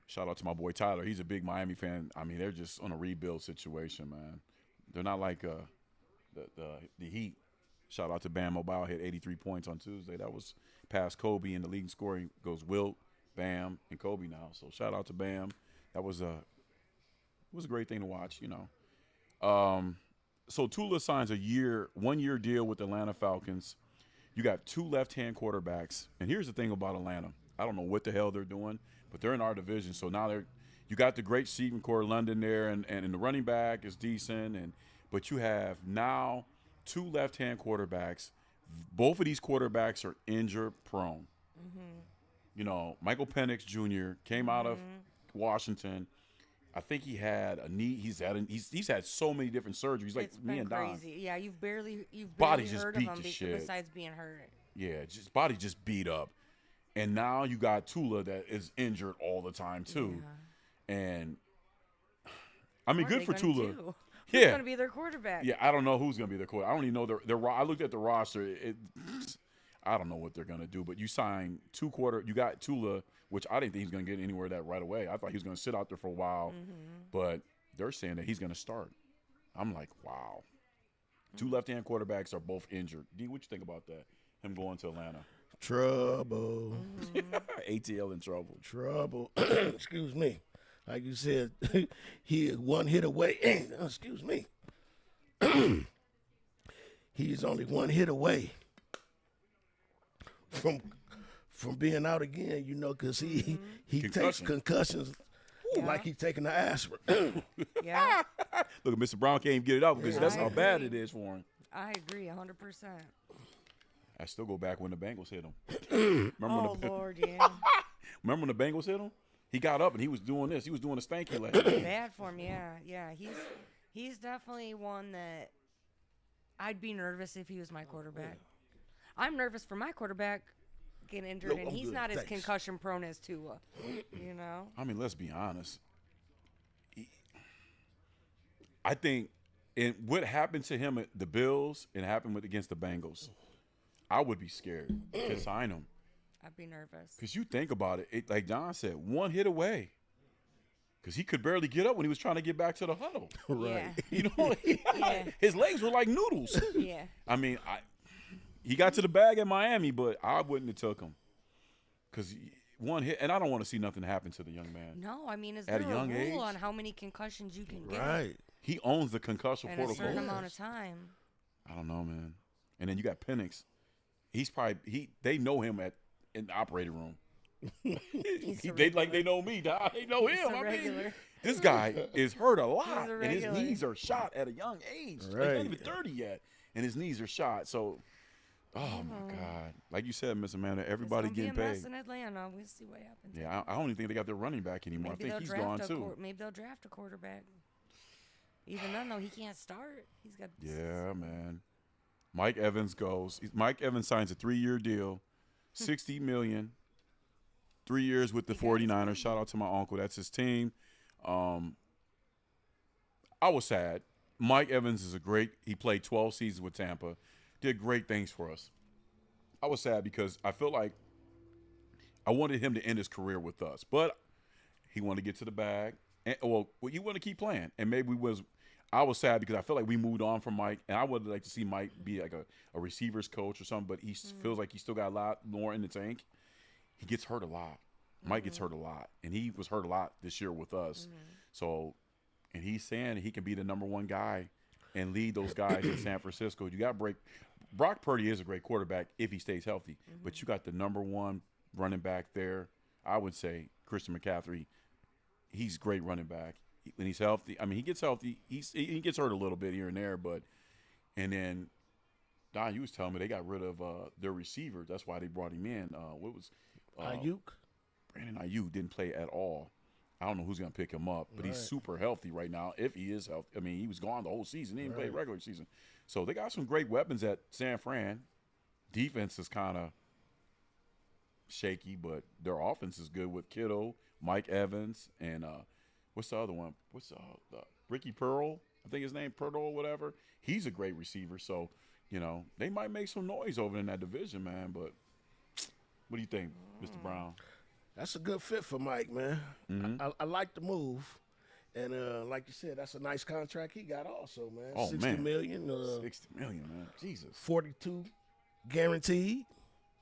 Speaker 2: Shout out to my boy Tyler. He's a big Miami fan. I mean, they're just on a rebuild situation, man. They're not like the Heat. Shout out to Bam Mobile, hit 83 points on Tuesday. That was past Kobe in the league scoring. Goes Wilt, Bam, and Kobe now. So shout out to Bam. That was a great thing to watch, So Tula signs a 1-year deal with the Atlanta Falcons. You got 2 left-hand quarterbacks. And here's the thing about Atlanta. I don't know what the hell they're doing, but they're in our division. So now you got the great receiving core London there, and the running back is decent. But you have now 2 left-hand quarterbacks. Both of these quarterbacks are injury-prone. Michael Penix Jr. came out of Washington. I think he had a knee. He's had so many different surgeries, like
Speaker 4: It's
Speaker 2: me
Speaker 4: been
Speaker 2: and Don.
Speaker 4: crazy. Yeah, you've barely
Speaker 2: Body just
Speaker 4: heard
Speaker 2: beat
Speaker 4: of him
Speaker 2: the shit.
Speaker 4: besides being hurt.
Speaker 2: Yeah, body just beat up. And now you got Tula that is injured all the time too.
Speaker 4: Yeah.
Speaker 2: And I mean,
Speaker 4: What are
Speaker 2: good
Speaker 4: they
Speaker 2: for
Speaker 4: gonna
Speaker 2: Tula.
Speaker 4: do?
Speaker 2: Yeah.
Speaker 4: Who's going to be their quarterback?
Speaker 2: Yeah, I don't know who's going to be their quarterback. I don't even know their. I looked at the roster. I don't know what they're going to do. But you signed you got Tula, which I didn't think he's going to get anywhere that right away. I thought he was going to sit out there for a while. But they're saying that he's going to start. I'm like, wow. 2 left-hand quarterbacks are both injured. D, what you think about that? Him going to Atlanta.
Speaker 3: Trouble.
Speaker 2: ATL in trouble.
Speaker 3: Trouble. Excuse me. Like you said, he is 1 hit away. Excuse me. He's only 1 hit away from being out again, because he takes concussions like he's taking the aspirin.
Speaker 4: Yeah,
Speaker 2: Look, Mr. Brown can't even get it out because
Speaker 4: Yeah,
Speaker 2: that's
Speaker 4: I
Speaker 2: how bad
Speaker 4: agree.
Speaker 2: it is for him.
Speaker 4: I agree 100%.
Speaker 2: I still go back when the Bengals hit him.
Speaker 4: Oh, Lord, yeah.
Speaker 2: Remember when the Bengals hit him? He got up and he was doing this. He was doing a stanky leg.
Speaker 4: Bad for him, yeah. Yeah, he's definitely one that I'd be nervous if he was my quarterback. I'm nervous for my quarterback getting injured,
Speaker 3: No,
Speaker 4: and
Speaker 3: I'm
Speaker 4: he's
Speaker 3: good,
Speaker 4: not as
Speaker 3: thanks.
Speaker 4: concussion prone as Tua. You know.
Speaker 2: I mean, let's be honest. I think what happened to him at the Bills and happened against the Bengals, I would be scared to sign him.
Speaker 4: I'd be nervous.
Speaker 2: Because you think about it, like Don said, one hit away. Because he could barely get up when he was trying to get back to the huddle.
Speaker 4: Yeah.
Speaker 2: You know, his legs were like noodles.
Speaker 4: Yeah.
Speaker 2: I mean, he got to the bag in Miami, but I wouldn't have took him. Because one hit, and I don't want to see nothing happen to the young man.
Speaker 4: No, I mean, is
Speaker 2: At
Speaker 4: there
Speaker 2: a young
Speaker 4: rule
Speaker 2: age?
Speaker 4: on how many concussions you can get
Speaker 3: Right.
Speaker 2: He owns the concussion
Speaker 4: in a
Speaker 2: protocol.
Speaker 4: certain amount of time?
Speaker 2: I don't know, man. And then you got Penix. He's probably they know him in the operating room. They know me, dog. They know
Speaker 4: He's
Speaker 2: him.
Speaker 4: a
Speaker 2: I mean,
Speaker 4: regular.
Speaker 2: this guy is hurt a lot,
Speaker 4: He's a
Speaker 2: and his
Speaker 4: regular.
Speaker 2: knees are shot at a young age. He's
Speaker 3: Right.
Speaker 2: not even 30 yet, and his knees are shot. So, oh my God, like you said, Miss Amanda, everybody
Speaker 4: It's gonna
Speaker 2: getting
Speaker 4: be a mess
Speaker 2: paid.
Speaker 4: in Atlanta. We'll see what happens.
Speaker 2: Yeah, I don't even think they got their running back anymore.
Speaker 4: Maybe
Speaker 2: I think he's
Speaker 4: they'll
Speaker 2: gone
Speaker 4: draft
Speaker 2: too.
Speaker 4: maybe they'll draft a quarterback. Even then, though, he can't start. He's got.
Speaker 2: Yeah, man. Mike Evans goes. Mike Evans signs a 3-year deal, $60 million, 3 years with the
Speaker 4: He got his
Speaker 2: 49ers.
Speaker 4: money.
Speaker 2: Shout out to my uncle. That's his team. I was sad. Mike Evans is he played 12 seasons with Tampa, did great things for us. I was sad because I feel like I wanted him to end his career with us, but he wanted to get to the bag. And, he wanted to keep playing, and I was sad because I felt like we moved on from Mike, and I would like to see Mike be like a receivers coach or something, but he feels like he still got a lot more in the tank. He gets hurt a lot. Mike gets hurt a lot, and he was hurt a lot this year with us. So, and he's saying he can be the number one guy and lead those guys in San Francisco. You got Brock Purdy is a great quarterback if he stays healthy, but you got the number one running back there. I would say Christian McCaffrey. He's a great running back. When he's healthy, I mean, he gets healthy. He gets hurt a little bit here and there, and then Don, you was telling me they got rid of their receiver. That's why they brought him in. What was
Speaker 3: Ayuk.
Speaker 2: Brandon Ayuk didn't play at all. I don't know who's going to pick him up, but he's
Speaker 3: Right.
Speaker 2: super healthy right now. If he is healthy, I mean, he was gone the whole season. He didn't play
Speaker 3: Right.
Speaker 2: regular season, so they got some great weapons at San Fran. Defense is kind of shaky, but their offense is good with Kittle, Mike Evans, and what's the other one? What's Ricky Pearl? I think his name Pearl or whatever. He's a great receiver. So, they might make some noise over in that division, man. But what do you think, Mr. Brown?
Speaker 3: That's a good fit for Mike, man. I like the move. And like you said, that's a nice contract he got also, man.
Speaker 2: Oh,
Speaker 3: $60
Speaker 2: man.
Speaker 3: million,
Speaker 2: $60 million, man. Jesus.
Speaker 3: 42 guaranteed.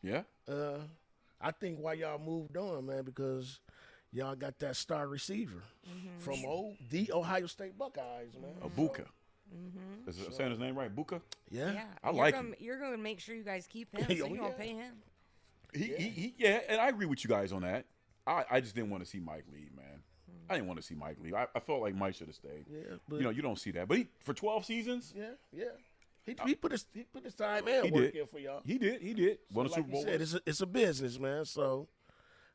Speaker 2: Yeah.
Speaker 3: I think why y'all moved on, man, because y'all got that star receiver from the Ohio State Buckeyes, man.
Speaker 2: Buka. Is it saying his name right? Buka?
Speaker 3: Yeah.
Speaker 4: Yeah,
Speaker 2: I like
Speaker 4: You're going to make sure you guys keep him,
Speaker 3: Oh,
Speaker 4: so you don't
Speaker 3: yeah.
Speaker 4: pay him.
Speaker 2: He, and I agree with you guys on that. I just didn't want to see Mike leave, man. I didn't want to see Mike leave. I felt like Mike should have stayed.
Speaker 3: Yeah, but
Speaker 2: You don't see that. But for 12 seasons,
Speaker 3: yeah. He put his time and
Speaker 2: He
Speaker 3: work
Speaker 2: did.
Speaker 3: in for y'all.
Speaker 2: he did. Won a
Speaker 3: Like
Speaker 2: Super
Speaker 3: you
Speaker 2: Bowl.
Speaker 3: said, it's a business, man. So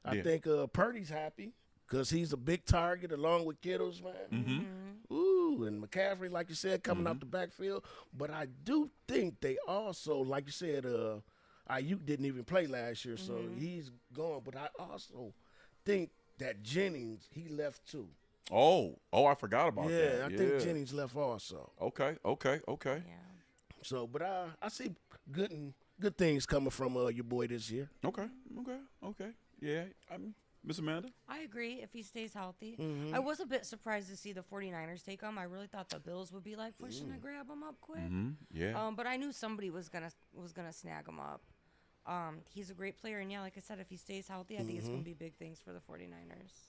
Speaker 3: I
Speaker 2: Yeah.
Speaker 3: think Purdy's happy because he's a big target along with Kittles, man.
Speaker 2: Mm-hmm.
Speaker 3: Ooh, and McCaffrey, like you said, coming out the backfield. But I do think they also, like you said, Ayuk didn't even play last year, so he's gone. But I also think that Jennings, he left too.
Speaker 2: Oh, I forgot about that.
Speaker 3: Yeah, I think Jennings left also.
Speaker 2: Okay.
Speaker 4: Yeah.
Speaker 3: So, but I see good things coming from your boy this year.
Speaker 2: Okay. Yeah, Miss Amanda.
Speaker 4: I agree if he stays healthy.
Speaker 3: Mm-hmm.
Speaker 4: I was a bit surprised to see the 49ers take him. I really thought the Bills would be like pushing to grab him up quick.
Speaker 2: Yeah.
Speaker 4: But I knew somebody was gonna snag him up. He's a great player, and yeah, like I said, if he stays healthy, I think it's gonna be big things for the 49ers.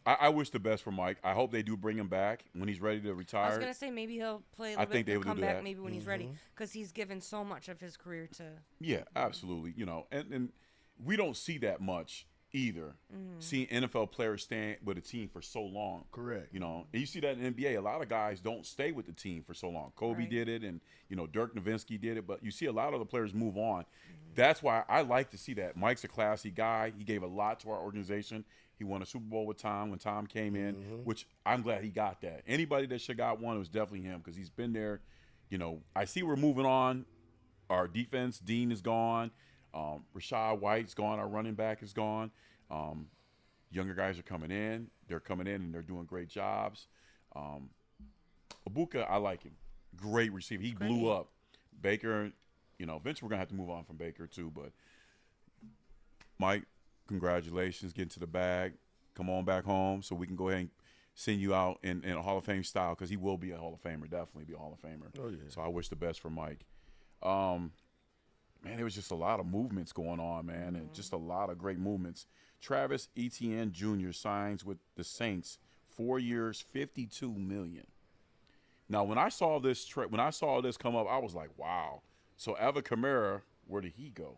Speaker 2: I wish the best for Mike. I hope they do bring him back when he's ready to retire.
Speaker 4: I was gonna say maybe he'll play a little
Speaker 2: I think
Speaker 4: bit
Speaker 2: they
Speaker 4: and
Speaker 2: would
Speaker 4: come
Speaker 2: do
Speaker 4: back
Speaker 2: that.
Speaker 4: maybe when he's ready, because he's given so much of his career to.
Speaker 2: Yeah, absolutely. And we don't see that much either. Seeing NFL players stand with a team for so long.
Speaker 3: Correct.
Speaker 2: And you see that in the NBA. A lot of guys don't stay with the team for so long. Kobe
Speaker 4: Right.
Speaker 2: did it, and Dirk Nowitzki did it. But you see a lot of the players move on. That's why I like to see that. Mike's a classy guy. He gave a lot to our organization. He won a Super Bowl with Tom when Tom came in, which I'm glad he got that. Anybody that should got one, it was definitely him because he's been there. I see we're moving on. Our defense, Dean is gone. Rashad White's gone. Our running back is gone. Younger guys are coming in. They're coming in and they're doing great jobs. Ibuka, I like him. Great receiver. He blew up. Baker, eventually we're going to have to move on from Baker too. But, Mike, congratulations. Get into the bag. Come on back home so we can go ahead and send you out in a Hall of Fame style because he will be a Hall of Famer, definitely be a Hall of Famer.
Speaker 3: Oh, yeah.
Speaker 2: So I wish the best for Mike. Man, there was just a lot of movements going on, man, and just a lot of great movements. Travis Etienne Jr. signs with the Saints, 4 years, $52 million. Now, when I saw this come up, I was like, wow. So Alvin Kamara, where did he go?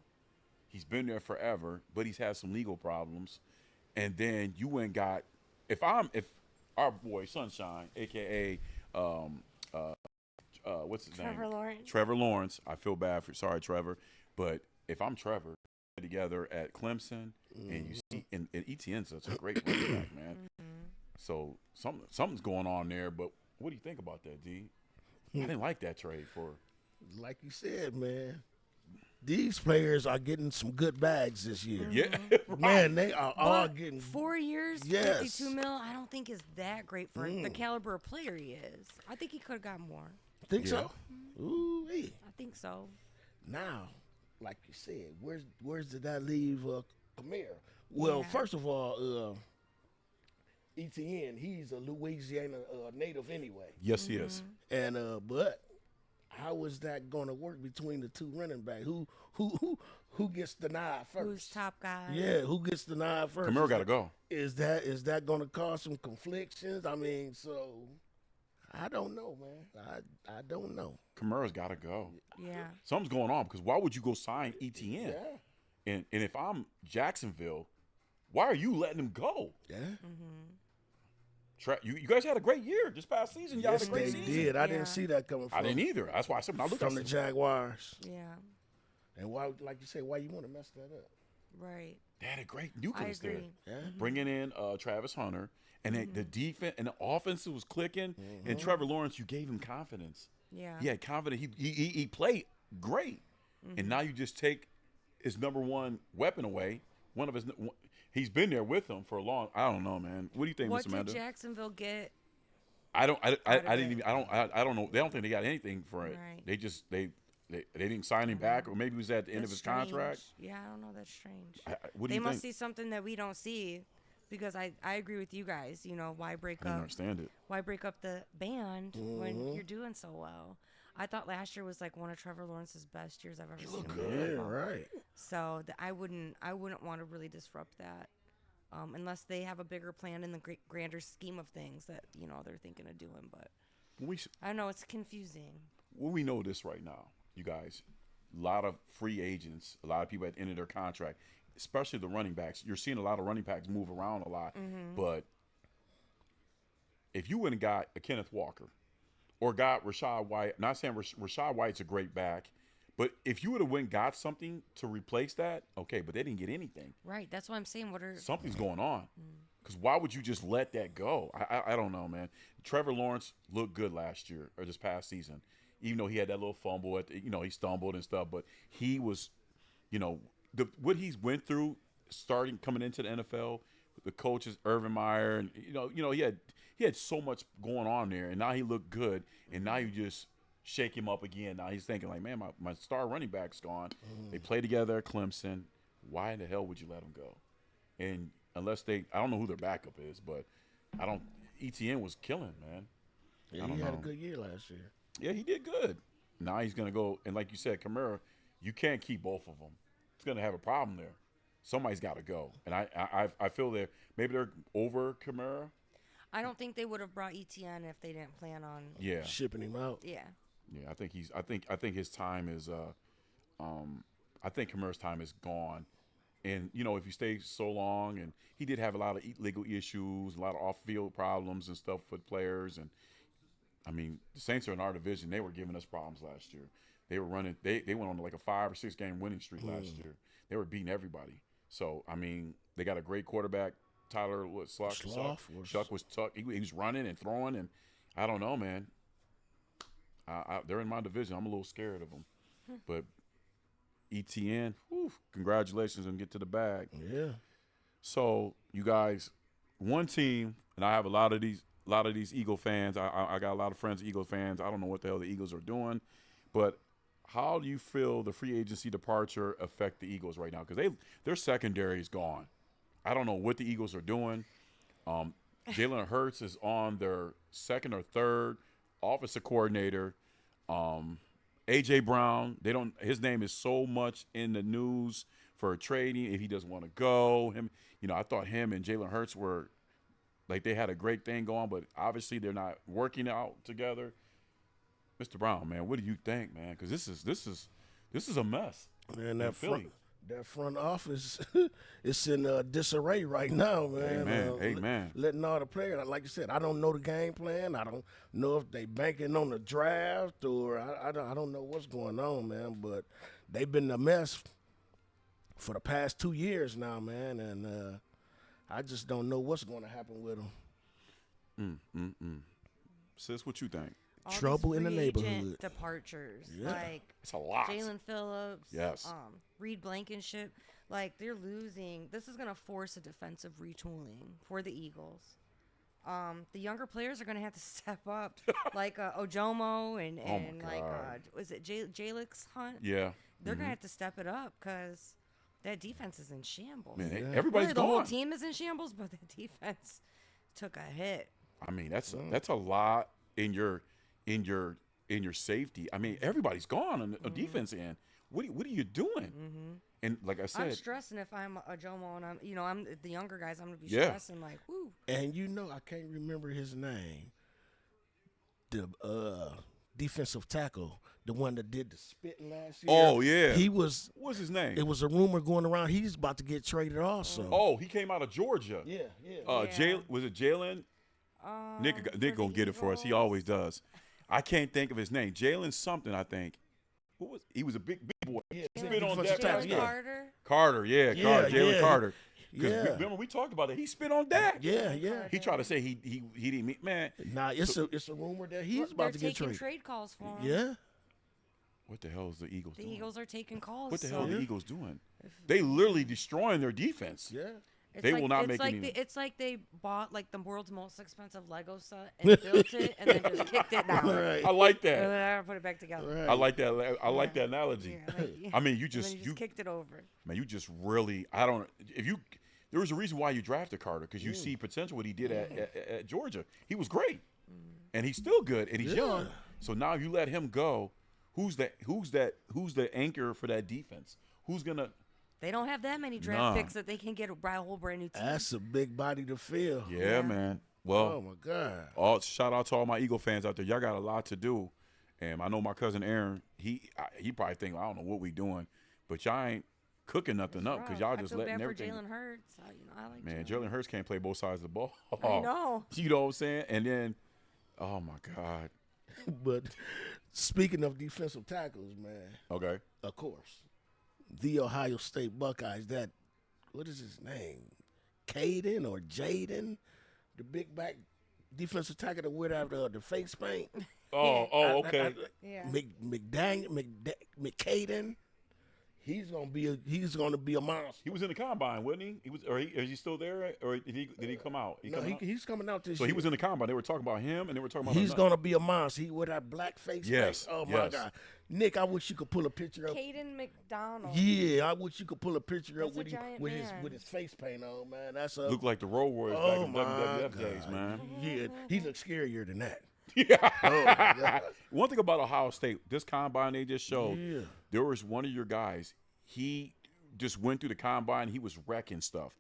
Speaker 2: He's been there forever, but he's had some legal problems. And then you went and got if our boy Sunshine, aka what's his name? Trevor Lawrence. I feel bad sorry, Trevor. But if I'm Trevor, together at Clemson, and you see, and Etienne's such a great running back, man. So something's going on there. But what do you think about that, D? I didn't like that trade for.
Speaker 3: Like you said, man. These players are getting some good bags this year.
Speaker 2: Yeah,
Speaker 3: man, they are all getting
Speaker 4: 4 years,
Speaker 3: yes.
Speaker 4: 52 mil. I don't think is that great for the caliber of player he is. I think he could have got more.
Speaker 3: Think so? Ooh, hey.
Speaker 4: I think so.
Speaker 3: Now, like you said, where's did that leave Kamara? Well, first of all, Etienne, he's a Louisiana native anyway.
Speaker 2: Yes, he is.
Speaker 3: And but how is that going to work between the two running backs? Who gets the nod first?
Speaker 4: Who's top guy?
Speaker 3: Yeah, who gets the nod first?
Speaker 2: Kamara got to go.
Speaker 3: Is that going to cause some conflictions? I mean, so I don't know, man. I don't know.
Speaker 2: Kamara's got to go.
Speaker 4: Yeah.
Speaker 2: Something's going on because why would you go sign Etienne?
Speaker 3: Yeah.
Speaker 2: And if I'm Jacksonville, why are you letting him go?
Speaker 3: Yeah.
Speaker 2: You guys had a great year this past season. Y'all
Speaker 3: Yes,
Speaker 2: had a great
Speaker 3: they
Speaker 2: season.
Speaker 3: did. I didn't see that coming from.
Speaker 2: I didn't either. That's why I said when I looked
Speaker 3: from the Jaguars.
Speaker 4: Yeah.
Speaker 3: And why, like you say, why you want to mess that up?
Speaker 4: Right.
Speaker 2: They had a great nucleus
Speaker 4: I
Speaker 2: there.
Speaker 4: agree.
Speaker 3: Yeah.
Speaker 2: Bringing in Travis Hunter, and the defense and the offense was clicking. And Trevor Lawrence, you gave him confidence.
Speaker 4: Yeah.
Speaker 2: He had confidence. He played great. And now you just take his number one weapon away. One of his. He's been there with him for a long. I don't know, man. What do you think,
Speaker 4: What
Speaker 2: Miss Amanda?
Speaker 4: did Jacksonville get?
Speaker 2: I don't know. They don't think they got anything for it.
Speaker 4: Right.
Speaker 2: They just they didn't sign him back, or maybe it was at the end of his contract.
Speaker 4: Yeah, I don't know. That's strange.
Speaker 2: What do
Speaker 4: They
Speaker 2: you
Speaker 4: must
Speaker 2: think?
Speaker 4: see something that we don't see, because I agree with you guys. Why break
Speaker 2: I don't
Speaker 4: up?
Speaker 2: understand it.
Speaker 4: Why break up the band when you're doing so well? I thought last year was like one of Trevor Lawrence's best years I've ever seen him play.
Speaker 3: Yeah, right.
Speaker 4: So I wouldn't want to really disrupt that, unless they have a bigger plan in the grander scheme of things that they're thinking of doing. But I don't know. It's confusing.
Speaker 2: Well, we know this right now, you guys. A lot of free agents, a lot of people at the end of their contract, especially the running backs. You're seeing a lot of running backs move around a lot. But if you went and got a Kenneth Walker or got Rashad White, not saying Rashad White's a great back, but if you would have went and got something to replace that, okay, but they didn't get anything.
Speaker 4: Right. That's what I'm saying.
Speaker 2: Something's going on. Because why would you just let that go? I don't know, man. Trevor Lawrence looked good last year or this past season, even though he had that little fumble he stumbled and stuff. But he was, what he's went through coming into the NFL, the coaches Urban Meyer, and he had so much going on there, and now he looked good, and now you just shake him up again. Now he's thinking like, man, my star running back's gone. They play together at Clemson. Why the hell would you let him go? And unless I don't know who their backup is, but Etienne was killing, man.
Speaker 3: Yeah, he had a good year last year.
Speaker 2: Yeah, he did good. Now he's gonna go, and like you said, Kamara, you can't keep both of them. It's gonna have a problem there. Somebody's got to go, and I feel maybe they're over Kamara.
Speaker 4: I don't think they would have brought Etienne if they didn't plan on
Speaker 3: shipping him out.
Speaker 4: Yeah.
Speaker 2: Yeah, I think his time is I think Kamara's time is gone. And if you stay so long, and he did have a lot of legal issues, a lot of off-field problems and stuff with players, and I mean the Saints are in our division. They were giving us problems last year. They were running. They went on like a 5 or 6 game winning streak last year. They were beating everybody. So I mean they got a great quarterback. Tyler Shuck was tucked. He was running and throwing, and I don't know, man. They're in my division. I'm a little scared of them, but ETN. Whew, congratulations and get to the bag.
Speaker 3: Yeah.
Speaker 2: So you guys, one team, and I have a lot of these Eagle fans. I got a lot of friends, Eagle fans. I don't know what the hell the Eagles are doing, but how do you feel the free agency departure affect the Eagles right now? Because their secondary is gone. I don't know what the Eagles are doing. Jalen Hurts is on their second or third offensive coordinator. A.J. Brown, his name is so much in the news for trading if he doesn't want to go. I thought him and Jalen Hurts were like they had a great thing going, but obviously they're not working out together. Mr. Brown, man, what do you think, man? Because this is a mess.
Speaker 3: Man, that front office is in disarray right now, man.
Speaker 2: Amen.
Speaker 3: Letting all the players, like you said, I don't know the game plan. I don't know if they banking on the draft or I don't know what's going on, man. But they've been a mess for the past 2 years now, man, and I just don't know what's going to happen with them.
Speaker 2: Sis, what you think?
Speaker 4: All
Speaker 3: Trouble
Speaker 4: these
Speaker 3: in the
Speaker 4: free agent
Speaker 3: neighborhood.
Speaker 4: Departures,
Speaker 3: Yeah.
Speaker 4: like
Speaker 2: It's a lot.
Speaker 4: Jalen Phillips,
Speaker 2: Yes.
Speaker 4: Reed Blankenship, like they're losing. This is going to force a defensive retooling for the Eagles. The younger players are going to have to step up, like Ojomo and like was it Jalix Hunt?
Speaker 2: Yeah.
Speaker 4: They're going to have to step it up because that defense is in shambles.
Speaker 2: Man, everybody's
Speaker 4: Really, the
Speaker 2: gone.
Speaker 4: whole team is in shambles, but the defense took a hit.
Speaker 2: I mean, that's a lot in your safety. I mean, everybody's gone on the defense end. What are you doing? And like I said,
Speaker 4: I'm stressing if I'm a Jomo and I'm the younger guys. I'm gonna be
Speaker 2: Yeah.
Speaker 4: stressing like, woo.
Speaker 3: And I can't remember his name. The defensive tackle, the one that did the spitting last year.
Speaker 2: Oh, yeah.
Speaker 3: He was.
Speaker 2: what's his name?
Speaker 3: It was a rumor going around he's about to get traded also.
Speaker 2: Oh, he came out of Georgia.
Speaker 3: Yeah.
Speaker 4: Yeah.
Speaker 2: Was it Jalen? Nick gonna get it for us. He always does. I can't think of his name. Jalen something, I think. He was a big boy.
Speaker 3: Yeah,
Speaker 2: Spit on
Speaker 3: defensive
Speaker 2: Dak.
Speaker 3: tackle, yeah.
Speaker 4: Carter.
Speaker 2: Carter,
Speaker 3: Yeah,
Speaker 2: Jalen
Speaker 3: yeah.
Speaker 2: Carter. Because
Speaker 3: Yeah.
Speaker 2: remember we talked about it. He spit on Dak.
Speaker 3: Yeah.
Speaker 2: He tried to say he didn't mean, man.
Speaker 3: Nah, it's a rumor that he's about to
Speaker 4: They're
Speaker 3: get
Speaker 4: taking
Speaker 3: traded.
Speaker 4: trade calls for him.
Speaker 3: Yeah.
Speaker 2: What the hell is the Eagles
Speaker 4: The
Speaker 2: doing?
Speaker 4: Eagles are taking calls.
Speaker 2: What the
Speaker 4: so
Speaker 2: hell are the Eagles doing? They literally destroying their defense.
Speaker 3: Yeah.
Speaker 4: it's
Speaker 2: they
Speaker 4: like,
Speaker 2: will not
Speaker 4: it's
Speaker 2: make
Speaker 4: like
Speaker 2: any-
Speaker 4: It's like they bought like the world's most expensive Lego set and built it and then just kicked it down.
Speaker 3: Right.
Speaker 2: I like
Speaker 4: And
Speaker 2: that.
Speaker 4: then I put it back together.
Speaker 3: Right.
Speaker 2: I like that. I like that analogy.
Speaker 4: Yeah, like,
Speaker 2: I mean, you
Speaker 4: and
Speaker 2: just
Speaker 4: then you just kicked it over.
Speaker 2: man, you just really. I don't. There was a reason why you drafted Carter because you see potential what he did at Georgia. He was great, and he's still good, and he's young. So now you let him go. Who's the anchor for that defense? Who's gonna?
Speaker 4: They don't have that many draft
Speaker 2: Nah.
Speaker 4: picks that they can get a whole brand new team.
Speaker 3: That's a big body to fill.
Speaker 2: Yeah, man. Well,
Speaker 3: Oh my God.
Speaker 2: shout out to all my Eagle fans out there. Y'all got a lot to do, and I know my cousin Aaron. He probably think I don't know what we doing, but y'all ain't cooking nothing up because y'all just letting
Speaker 4: I feel bad
Speaker 2: everything.
Speaker 4: for Jalen Hurts. I like
Speaker 2: Man,
Speaker 4: Jalen.
Speaker 2: Jalen Hurts can't play both sides of the ball.
Speaker 4: I know.
Speaker 2: You know what I'm saying? And then, oh my God.
Speaker 3: But speaking of defensive tackles, man,
Speaker 2: Okay.
Speaker 3: of course, the Ohio State Buckeyes, what is his name? Caden or Jaden? The big back defensive tackle that wear out the face paint.
Speaker 2: Okay.
Speaker 4: Yeah.
Speaker 3: McCaden. He's gonna be a monster.
Speaker 2: He was in the combine, wasn't he? Is he still there, or did he come out?
Speaker 3: He's coming out this
Speaker 2: So
Speaker 3: year.
Speaker 2: he was in the combine. They were talking about him, and they were talking about
Speaker 3: He's gonna be a monster. He with that black face.
Speaker 2: Yes,
Speaker 3: paint. Oh my
Speaker 2: yes.
Speaker 3: God, Nick, I wish you could pull a picture up.
Speaker 4: Caden McDonald.
Speaker 3: Yeah, I wish you could pull a picture up
Speaker 4: That's a giant
Speaker 3: with
Speaker 4: man.
Speaker 3: his face paint on, man. That's a
Speaker 2: looked like the Road Warriors
Speaker 3: oh
Speaker 2: back in
Speaker 3: my
Speaker 2: WWF
Speaker 3: God.
Speaker 2: days, man.
Speaker 3: Yeah, he looks scarier than that.
Speaker 2: Yeah.
Speaker 3: Oh my God.
Speaker 2: One thing about Ohio State, this combine they just showed,
Speaker 3: Yeah.
Speaker 2: there was one of your guys. He just went through the combine. He was wrecking stuff,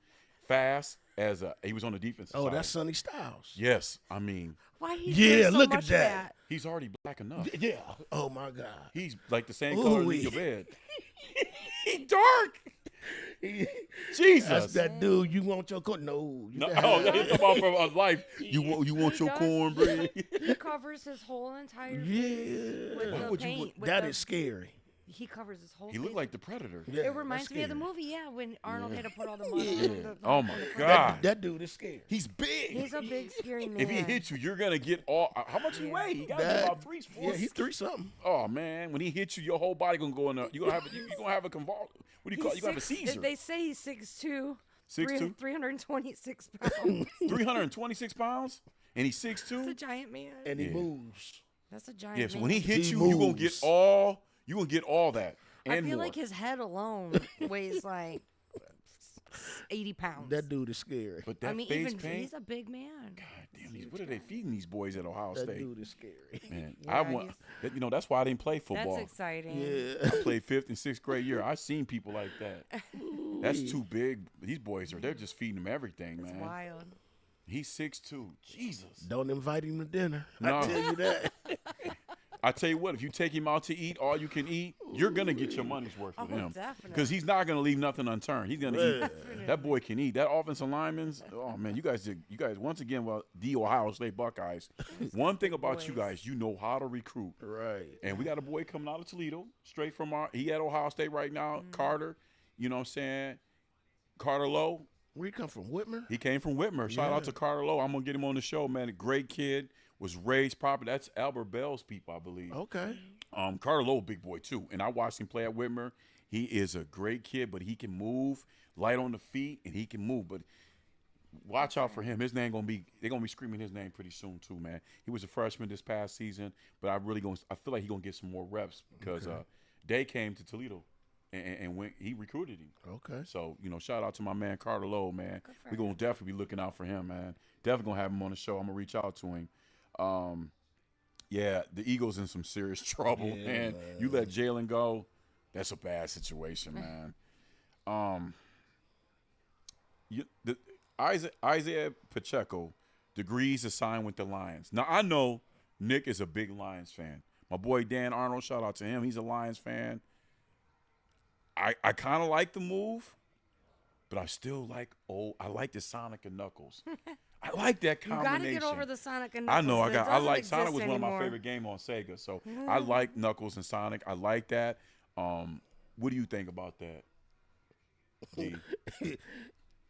Speaker 2: fast as he was on the defensive
Speaker 3: Oh,
Speaker 2: side.
Speaker 3: that's Sonny Styles.
Speaker 2: Yes, I mean
Speaker 4: Why he
Speaker 3: Yeah,
Speaker 4: does so
Speaker 3: look at
Speaker 4: much of
Speaker 3: that.
Speaker 2: he's already black enough.
Speaker 3: Yeah. Oh my God.
Speaker 2: He's like the same color
Speaker 3: Ooh-wee.
Speaker 2: as your bed. He dark. Jesus.
Speaker 3: That's that dude. You want your corn? No.
Speaker 2: No, he's talking about from a life. You want
Speaker 4: He
Speaker 2: your
Speaker 4: does.
Speaker 2: cornbread?
Speaker 4: He covers his whole entire face
Speaker 3: Yeah.
Speaker 4: with the paint. with
Speaker 3: That
Speaker 4: the-
Speaker 3: is scary.
Speaker 4: he covers his whole
Speaker 2: He
Speaker 4: face.
Speaker 2: looked like the Predator.
Speaker 3: Yeah,
Speaker 4: It reminds
Speaker 3: that's
Speaker 4: me of the
Speaker 3: scary.
Speaker 4: movie, when Arnold had to put all the mud
Speaker 3: Yeah.
Speaker 4: on the
Speaker 2: Oh, my
Speaker 4: on the
Speaker 2: God.
Speaker 4: front.
Speaker 3: That dude is scary.
Speaker 2: He's big.
Speaker 4: He's a big, scary man.
Speaker 2: If he hits you, you're gonna get all. How much he weigh? He got to be
Speaker 3: That-
Speaker 2: about 3, 4.
Speaker 3: Yeah, he's 3 something.
Speaker 2: Oh man, when he hits you, your whole body gonna go in there. You gonna have a convulsion. What do you call it? You gonna have a seizure.
Speaker 4: They say he's 6'2",
Speaker 2: 6'2"?
Speaker 4: 326 pounds.
Speaker 2: 326 pounds, and he's
Speaker 4: That's a
Speaker 2: 6'2".
Speaker 4: giant man.
Speaker 3: And he
Speaker 2: Yeah.
Speaker 3: moves.
Speaker 4: That's a giant
Speaker 2: Yeah,
Speaker 4: man.
Speaker 2: so when he hits
Speaker 3: He
Speaker 2: you, you gonna get
Speaker 3: moves.
Speaker 2: all. You gonna get all that and
Speaker 4: I feel
Speaker 2: more.
Speaker 4: like his head alone weighs like 80 pounds.
Speaker 3: That dude is scary.
Speaker 2: But that
Speaker 4: I mean,
Speaker 2: face
Speaker 4: even
Speaker 2: paint.
Speaker 4: he's a big man.
Speaker 2: God damn, what are they feeding these boys at Ohio
Speaker 3: That
Speaker 2: State?
Speaker 3: dude is scary.
Speaker 2: Man,
Speaker 4: Yeah,
Speaker 2: I want. That's why I didn't play football.
Speaker 4: That's exciting.
Speaker 3: Yeah.
Speaker 2: I played 5th and 6th grade year. I seen people like that. That's too big. These boys they're just feeding him everything,
Speaker 4: It's
Speaker 2: man.
Speaker 4: wild.
Speaker 2: He's 6'2". Jesus.
Speaker 3: Don't invite him to dinner.
Speaker 2: No.
Speaker 3: I tell you that.
Speaker 2: I tell you what, if you take him out to eat, all you can eat, you're gonna get your money's worth with
Speaker 4: Oh,
Speaker 2: him.
Speaker 4: definitely.
Speaker 2: Because he's not gonna leave nothing unturned. He's gonna
Speaker 3: Yeah.
Speaker 2: eat. That boy can eat. That offensive lineman's. Oh man, you guys once again, well, the Ohio State Buckeyes. One thing about you
Speaker 4: boys.
Speaker 2: guys, you know how to recruit.
Speaker 3: Right.
Speaker 2: And we got a boy coming out of Toledo, straight from he at Ohio State right now,
Speaker 4: Mm-hmm.
Speaker 2: Carter. You know what I'm saying? Carter Lowe.
Speaker 3: Where you come from? Whitmer?
Speaker 2: He came from Whitmer. Shout out to Carter Lowe. I'm gonna get him on the show, man. A great kid. Was raised proper. That's Albert Bell's people, I believe.
Speaker 3: Okay.
Speaker 2: Carter Lowe, big boy too, and I watched him play at Whitmer. He is a great kid, but he can move, light on the feet, and he can move. But watch out for him. His name they're gonna be screaming his name pretty soon too, man. He was a freshman this past season, but I feel like he's gonna get some more reps because Day came to Toledo and went. He recruited him.
Speaker 3: Okay.
Speaker 2: So shout out to my man Carter Lowe, man.
Speaker 4: Good for
Speaker 2: We're gonna definitely be looking out for him, man. Definitely gonna have him on the show. I'm gonna reach out to him. Yeah, the Eagles in some serious trouble, man. You let Jalen go, that's a bad situation, man. Isaiah Pacheco, degrees assigned with the Lions. Now I know Nick is a big Lions fan. My boy Dan Arnold, shout out to him. He's a Lions fan. I kind of like the move, but I still like I like the Sonic and Knuckles. I like that
Speaker 4: You
Speaker 2: combination.
Speaker 4: gotta get over the Sonic and
Speaker 2: I
Speaker 4: Knuckles.
Speaker 2: know.
Speaker 4: It
Speaker 2: I
Speaker 4: doesn't
Speaker 2: like Sonic
Speaker 4: exist
Speaker 2: was one of my
Speaker 4: anymore.
Speaker 2: favorite games on Sega, so I like Knuckles and Sonic. I like that. What do you think about that? D?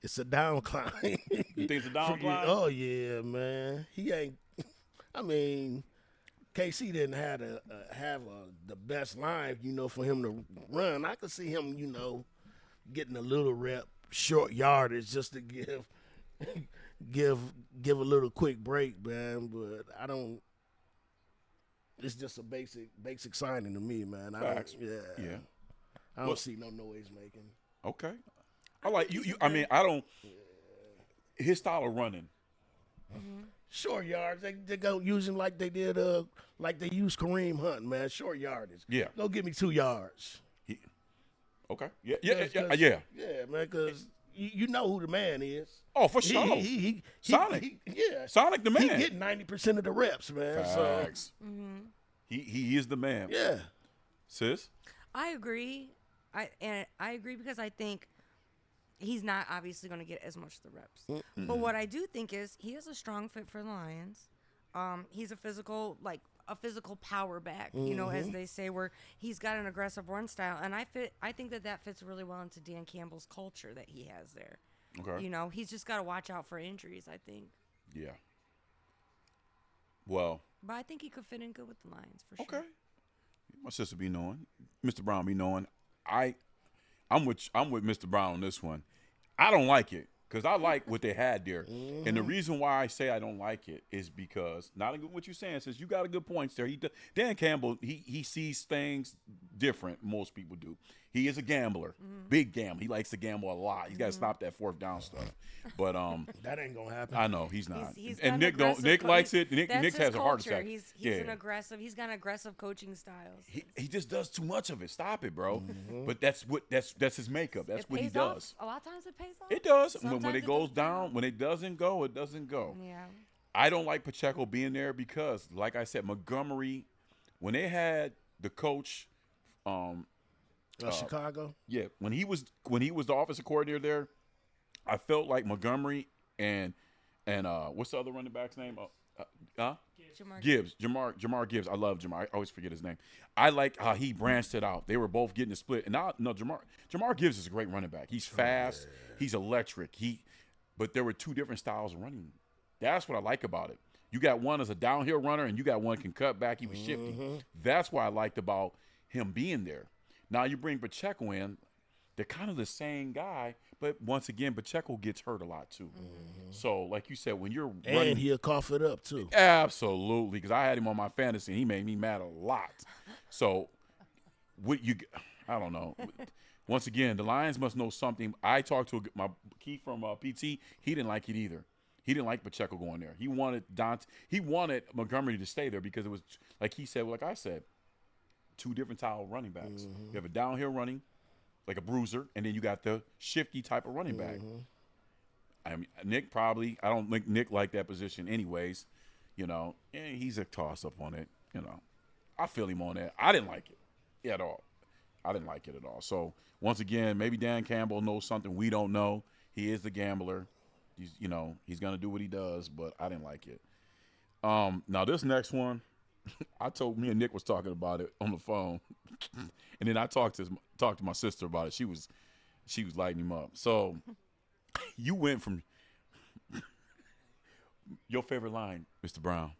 Speaker 3: It's a downcline.
Speaker 2: You think it's a downcline?
Speaker 3: Oh yeah, man. He ain't. I mean, KC didn't have the best line, for him to run. I could see him, getting a little rep, short yardage, just to give a little quick break, man. But I don't. It's just a basic signing to me, man.
Speaker 2: Facts.
Speaker 3: Yeah. I
Speaker 2: Well-
Speaker 3: don't see no noise making.
Speaker 2: Okay. I like you. I mean, I don't. His style of running.
Speaker 3: Short yards, they go use him like they did, like they used Kareem Hunt, man. Short yardage.
Speaker 2: Yeah.
Speaker 3: Go give me 2 yards.
Speaker 2: Okay. Yeah.
Speaker 3: Yeah, man, because you know who the man is.
Speaker 2: Oh, for sure. Sonic.
Speaker 3: Yeah.
Speaker 2: Sonic the man.
Speaker 3: He get 90% of the reps, man.
Speaker 2: Facts. He is the man.
Speaker 3: So yeah.
Speaker 2: Sis.
Speaker 4: I agree. I agree because I think he's not obviously going to get as much of the reps. But what I do think is he is a strong fit for the Lions. He's a physical power back, as they say, where he's got an aggressive run style, and I think that fits really well into Dan Campbell's culture that he has there.
Speaker 2: Okay.
Speaker 4: He's just got to watch out for injuries, I think.
Speaker 2: Yeah. Well.
Speaker 4: But I think he could fit in good with the Lions for sure.
Speaker 2: Okay. My sister be knowing. Mr. Brown be knowing. I'm with Mr. Brown on this one. I don't like it because I like what they had there. And the reason why I say I don't like it is because, not what you're saying, since you got a good points there. Dan Campbell, he sees things different. Most people do. He is a gambler, big gambler. He likes to gamble a lot. He's got to stop that fourth down stuff. But
Speaker 3: That ain't gonna happen.
Speaker 2: I know he's not.
Speaker 4: He's got
Speaker 2: And
Speaker 4: an
Speaker 2: Nick don't.
Speaker 4: aggressive
Speaker 2: Nick likes it.
Speaker 4: That's
Speaker 2: Nick
Speaker 4: his
Speaker 2: has a heart
Speaker 4: culture.
Speaker 2: attack.
Speaker 4: He's
Speaker 2: yeah.
Speaker 4: an aggressive. He's got aggressive coaching styles.
Speaker 2: He just does too much of it. Stop it, bro. But that's his makeup. That's
Speaker 4: It
Speaker 2: what he
Speaker 4: pays off.
Speaker 2: does.
Speaker 4: A lot of times it pays off.
Speaker 2: It does.
Speaker 4: Sometimes
Speaker 2: When it goes down, when it doesn't go, it doesn't go.
Speaker 4: Yeah.
Speaker 2: I don't like Pacheco being there because, like I said, Montgomery, when they had the coach,
Speaker 3: Chicago.
Speaker 2: yeah, when he was the offensive coordinator there, I felt like Montgomery and what's the other running back's name? Jamar Gibbs. I love Jamar. I always forget his name. I like how he branched it out. They were both getting a split. And now, no, Jamar Gibbs is a great running back. He's fast. He's electric. But there were two different styles of running. That's what I like about it. You got one as a downhill runner, and you got one can cut back. He was shifty. That's what I liked about him being there. Now you bring Pacheco in. They're kind of the same guy, but once again, Pacheco gets hurt a lot too. So, like you said, when you're running,
Speaker 3: and he'll cough it up too.
Speaker 2: Absolutely, because I had him on my fantasy, and he made me mad a lot. So, I don't know. Once again, the Lions must know something. I talked to my Keith from PT. He didn't like it either. He didn't like Pacheco going there. He wanted Montgomery to stay there because it was, like he said, like I said, two different style running backs. You have a downhill running, like a bruiser, and then you got the shifty type of running back. I mean, I don't think Nick liked that position anyways. And he's a toss-up on it. I feel him on that. I didn't like it at all. I didn't like it at all. So, once again, maybe Dan Campbell knows something we don't know. He is the gambler. He's going to do what he does, but I didn't like it. Now, this next one, me and Nick was talking about it on the phone, and then I talked to my sister about it. She was lighting him up. So, you went from your favorite line, Mr. Brown.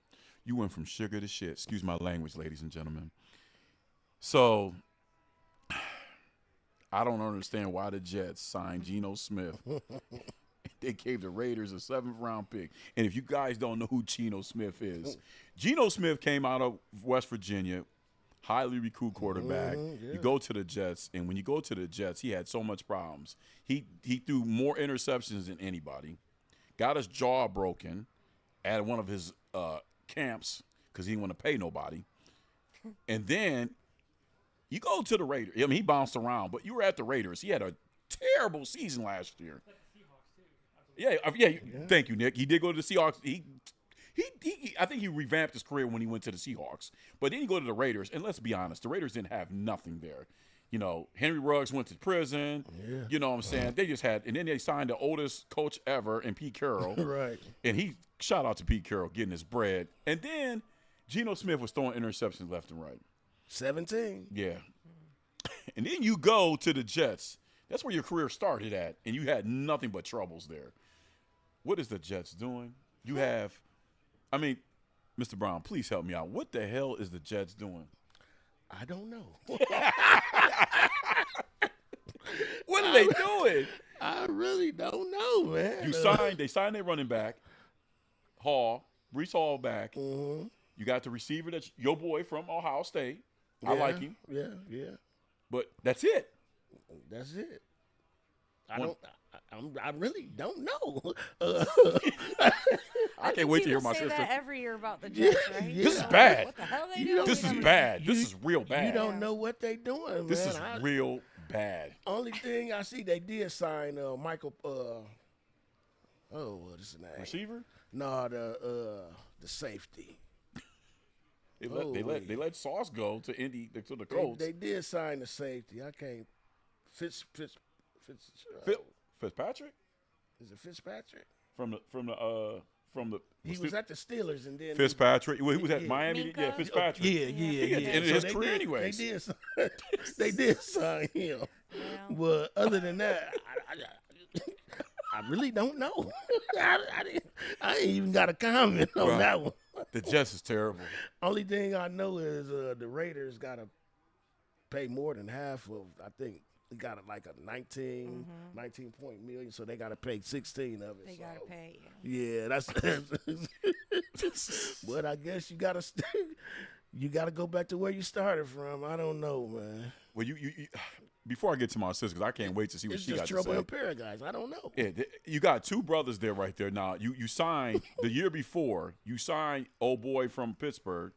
Speaker 2: You went from sugar to shit. Excuse my language, ladies and gentlemen. So, I don't understand why the Jets signed Geno Smith. They gave the Raiders a 7th-round pick. And if you guys don't know who Geno Smith is, Geno Smith came out of West Virginia, highly recruited quarterback. You go to the Jets, and when you go to the Jets, he had so much problems. He threw more interceptions than anybody, got his jaw broken at one of his camps because he didn't want to pay nobody. And then you go to the Raiders. I mean, he bounced around, but you were at the Raiders. He had a terrible season last year. Yeah. Thank you, Nick. He did go to the Seahawks. I think he revamped his career when he went to the Seahawks. But then you go to the Raiders, and let's be honest, the Raiders didn't have nothing there. Henry Ruggs went to prison. Yeah. You know what I'm saying? They just had, and then they signed the oldest coach ever in Pete Carroll.
Speaker 3: Right.
Speaker 2: And shout out to Pete Carroll getting his bread. And then Geno Smith was throwing interceptions left and right.
Speaker 3: 17.
Speaker 2: Yeah. And then you go to the Jets. That's where your career started at, and you had nothing but troubles there. What is the Jets doing? Mr. Brown, please help me out. What the hell is the Jets doing?
Speaker 3: I don't know.
Speaker 2: What are they doing?
Speaker 3: I really don't know, man.
Speaker 2: They signed their running back, Breece Hall back.
Speaker 3: Mm-hmm.
Speaker 2: You got the receiver that's your boy from Ohio State. I like him.
Speaker 3: Yeah.
Speaker 2: But that's it.
Speaker 3: That's it. I really don't know.
Speaker 2: I can't wait to hear my
Speaker 4: say
Speaker 2: sister.
Speaker 4: That every year about the Jets, right?
Speaker 3: Yeah.
Speaker 2: This is bad.
Speaker 4: What the hell are they doing?
Speaker 2: This is bad. This is real bad.
Speaker 3: You don't know what they doing, man.
Speaker 2: This is real bad.
Speaker 3: Only thing I see they did sign Michael. What is his name?
Speaker 2: Receiver?
Speaker 3: No, the safety.
Speaker 2: They let Sauce go to the Colts.
Speaker 3: They did sign the safety. I can't.
Speaker 2: Fitzpatrick?
Speaker 3: Is it Fitzpatrick?
Speaker 2: From the
Speaker 3: He was at the Steelers and then
Speaker 2: Fitzpatrick. He was at Miami.
Speaker 4: Minka?
Speaker 2: Yeah, Fitzpatrick.
Speaker 3: Yeah.
Speaker 2: He got the end of his career anyways.
Speaker 3: They did sign him.
Speaker 4: Yeah.
Speaker 3: But other than that, I really don't know. I ain't even got a comment on that one.
Speaker 2: The Jets is terrible.
Speaker 3: Only thing I know is the Raiders got to pay more than half of, I think, they got like a 19 point million, so they got to pay 16 of it.
Speaker 4: They got to pay.
Speaker 3: Yeah, that's. But I guess you got to go back to where you started from. I don't know, man.
Speaker 2: Well, you before I get to my sister, because I can't wait to see what
Speaker 3: It's
Speaker 2: she got
Speaker 3: just
Speaker 2: to
Speaker 3: trouble
Speaker 2: say.
Speaker 3: in paradise. I don't know.
Speaker 2: Yeah, you got two brothers there right there. Now, you signed the year before, you signed old boy from Pittsburgh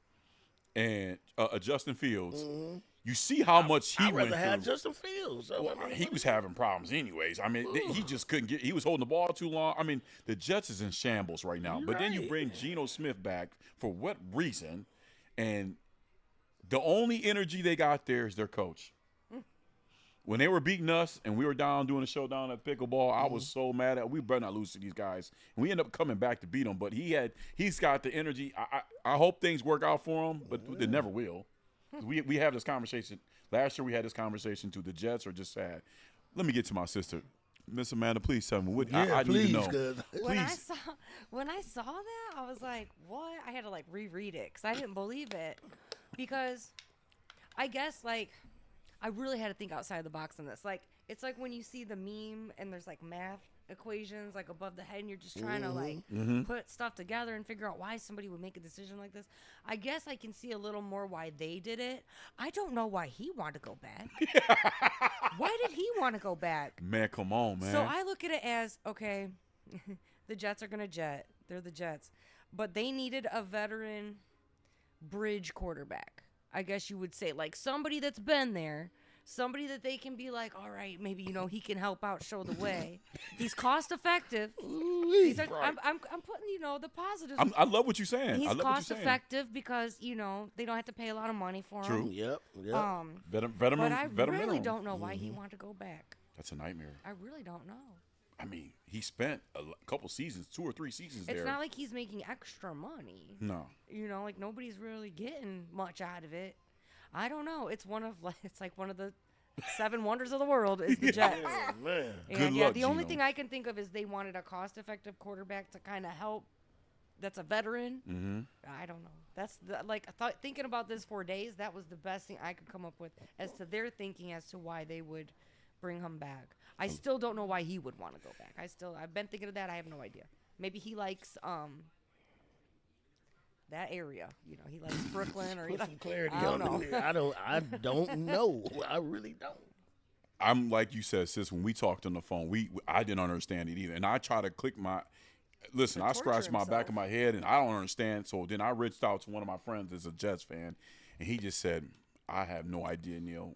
Speaker 2: and Justin Fields. Mm-hmm. You see how much he went through.
Speaker 3: I'd rather have Justin Fields.
Speaker 2: Well, he was having problems anyways. I mean, he just couldn't get – he was holding the ball too long. I mean, the Jets is in shambles right now. But then you bring Geno Smith back for what reason? And the only energy they got there is their coach. when they were beating us and we were down doing a show down at pickleball, I was so mad at we better not lose to these guys. And we ended up coming back to beat them. But he's got the energy. I hope things work out for him, but they never will. We have this conversation. Last year we had this conversation too. The Jets are just sad. Let me get to my sister. Miss Amanda, please tell me what I need to know.
Speaker 4: When I saw that, I was like, "What?" I had to like reread it because I didn't believe it. Because I guess like I really had to think outside the box on this. Like it's like when you see the meme and there's like math equations like above the head and you're just trying to like put stuff together and figure out why somebody would make a decision like this. I guess I can see a little more why they did it. I don't know why he wanted to go back. Why did he want to go back?
Speaker 2: Man, come on, man.
Speaker 4: So I look at it as, okay, the Jets are going to jet. They're the Jets. But they needed a veteran bridge quarterback. I guess you would say, like somebody that's been there, somebody that they can be like, all right, maybe, he can help out, show the way. He's cost effective. I'm putting, the positives.
Speaker 2: I love what you're saying.
Speaker 4: He's cost effective because, they don't have to pay a lot of money for him.
Speaker 2: True.
Speaker 3: Yep.
Speaker 4: But I really don't know why he wanted to go back.
Speaker 2: That's a nightmare.
Speaker 4: I really don't know.
Speaker 2: I mean, he spent a couple seasons, 2 or 3 seasons there.
Speaker 4: It's not like he's making extra money.
Speaker 2: No.
Speaker 4: Like nobody's really getting much out of it. I don't know. It's one of the 7 wonders of the world is the Jets.
Speaker 3: Yeah, man.
Speaker 4: And
Speaker 2: Good luck,
Speaker 4: the only
Speaker 2: Gino.
Speaker 4: thing I can think of is they wanted a cost-effective quarterback to kind of help. That's a veteran.
Speaker 2: Mm-hmm.
Speaker 4: I don't know. That's thinking about this for days. That was the best thing I could come up with as to their thinking as to why they would bring him back. I still don't know why he would want to go back. I've been thinking of that. I have no idea. Maybe he likes that area. He likes Brooklyn or
Speaker 3: Put some clarity
Speaker 4: I don't
Speaker 3: on
Speaker 4: know.
Speaker 3: it. I don't know. I really don't.
Speaker 2: I'm like you said, sis. When we talked on the phone, I didn't understand it either, and I try to click my. Listen, I scratched my back of my head, and I don't understand. So then I reached out to one of my friends that's a Jets fan, and he just said, "I have no idea, Neal.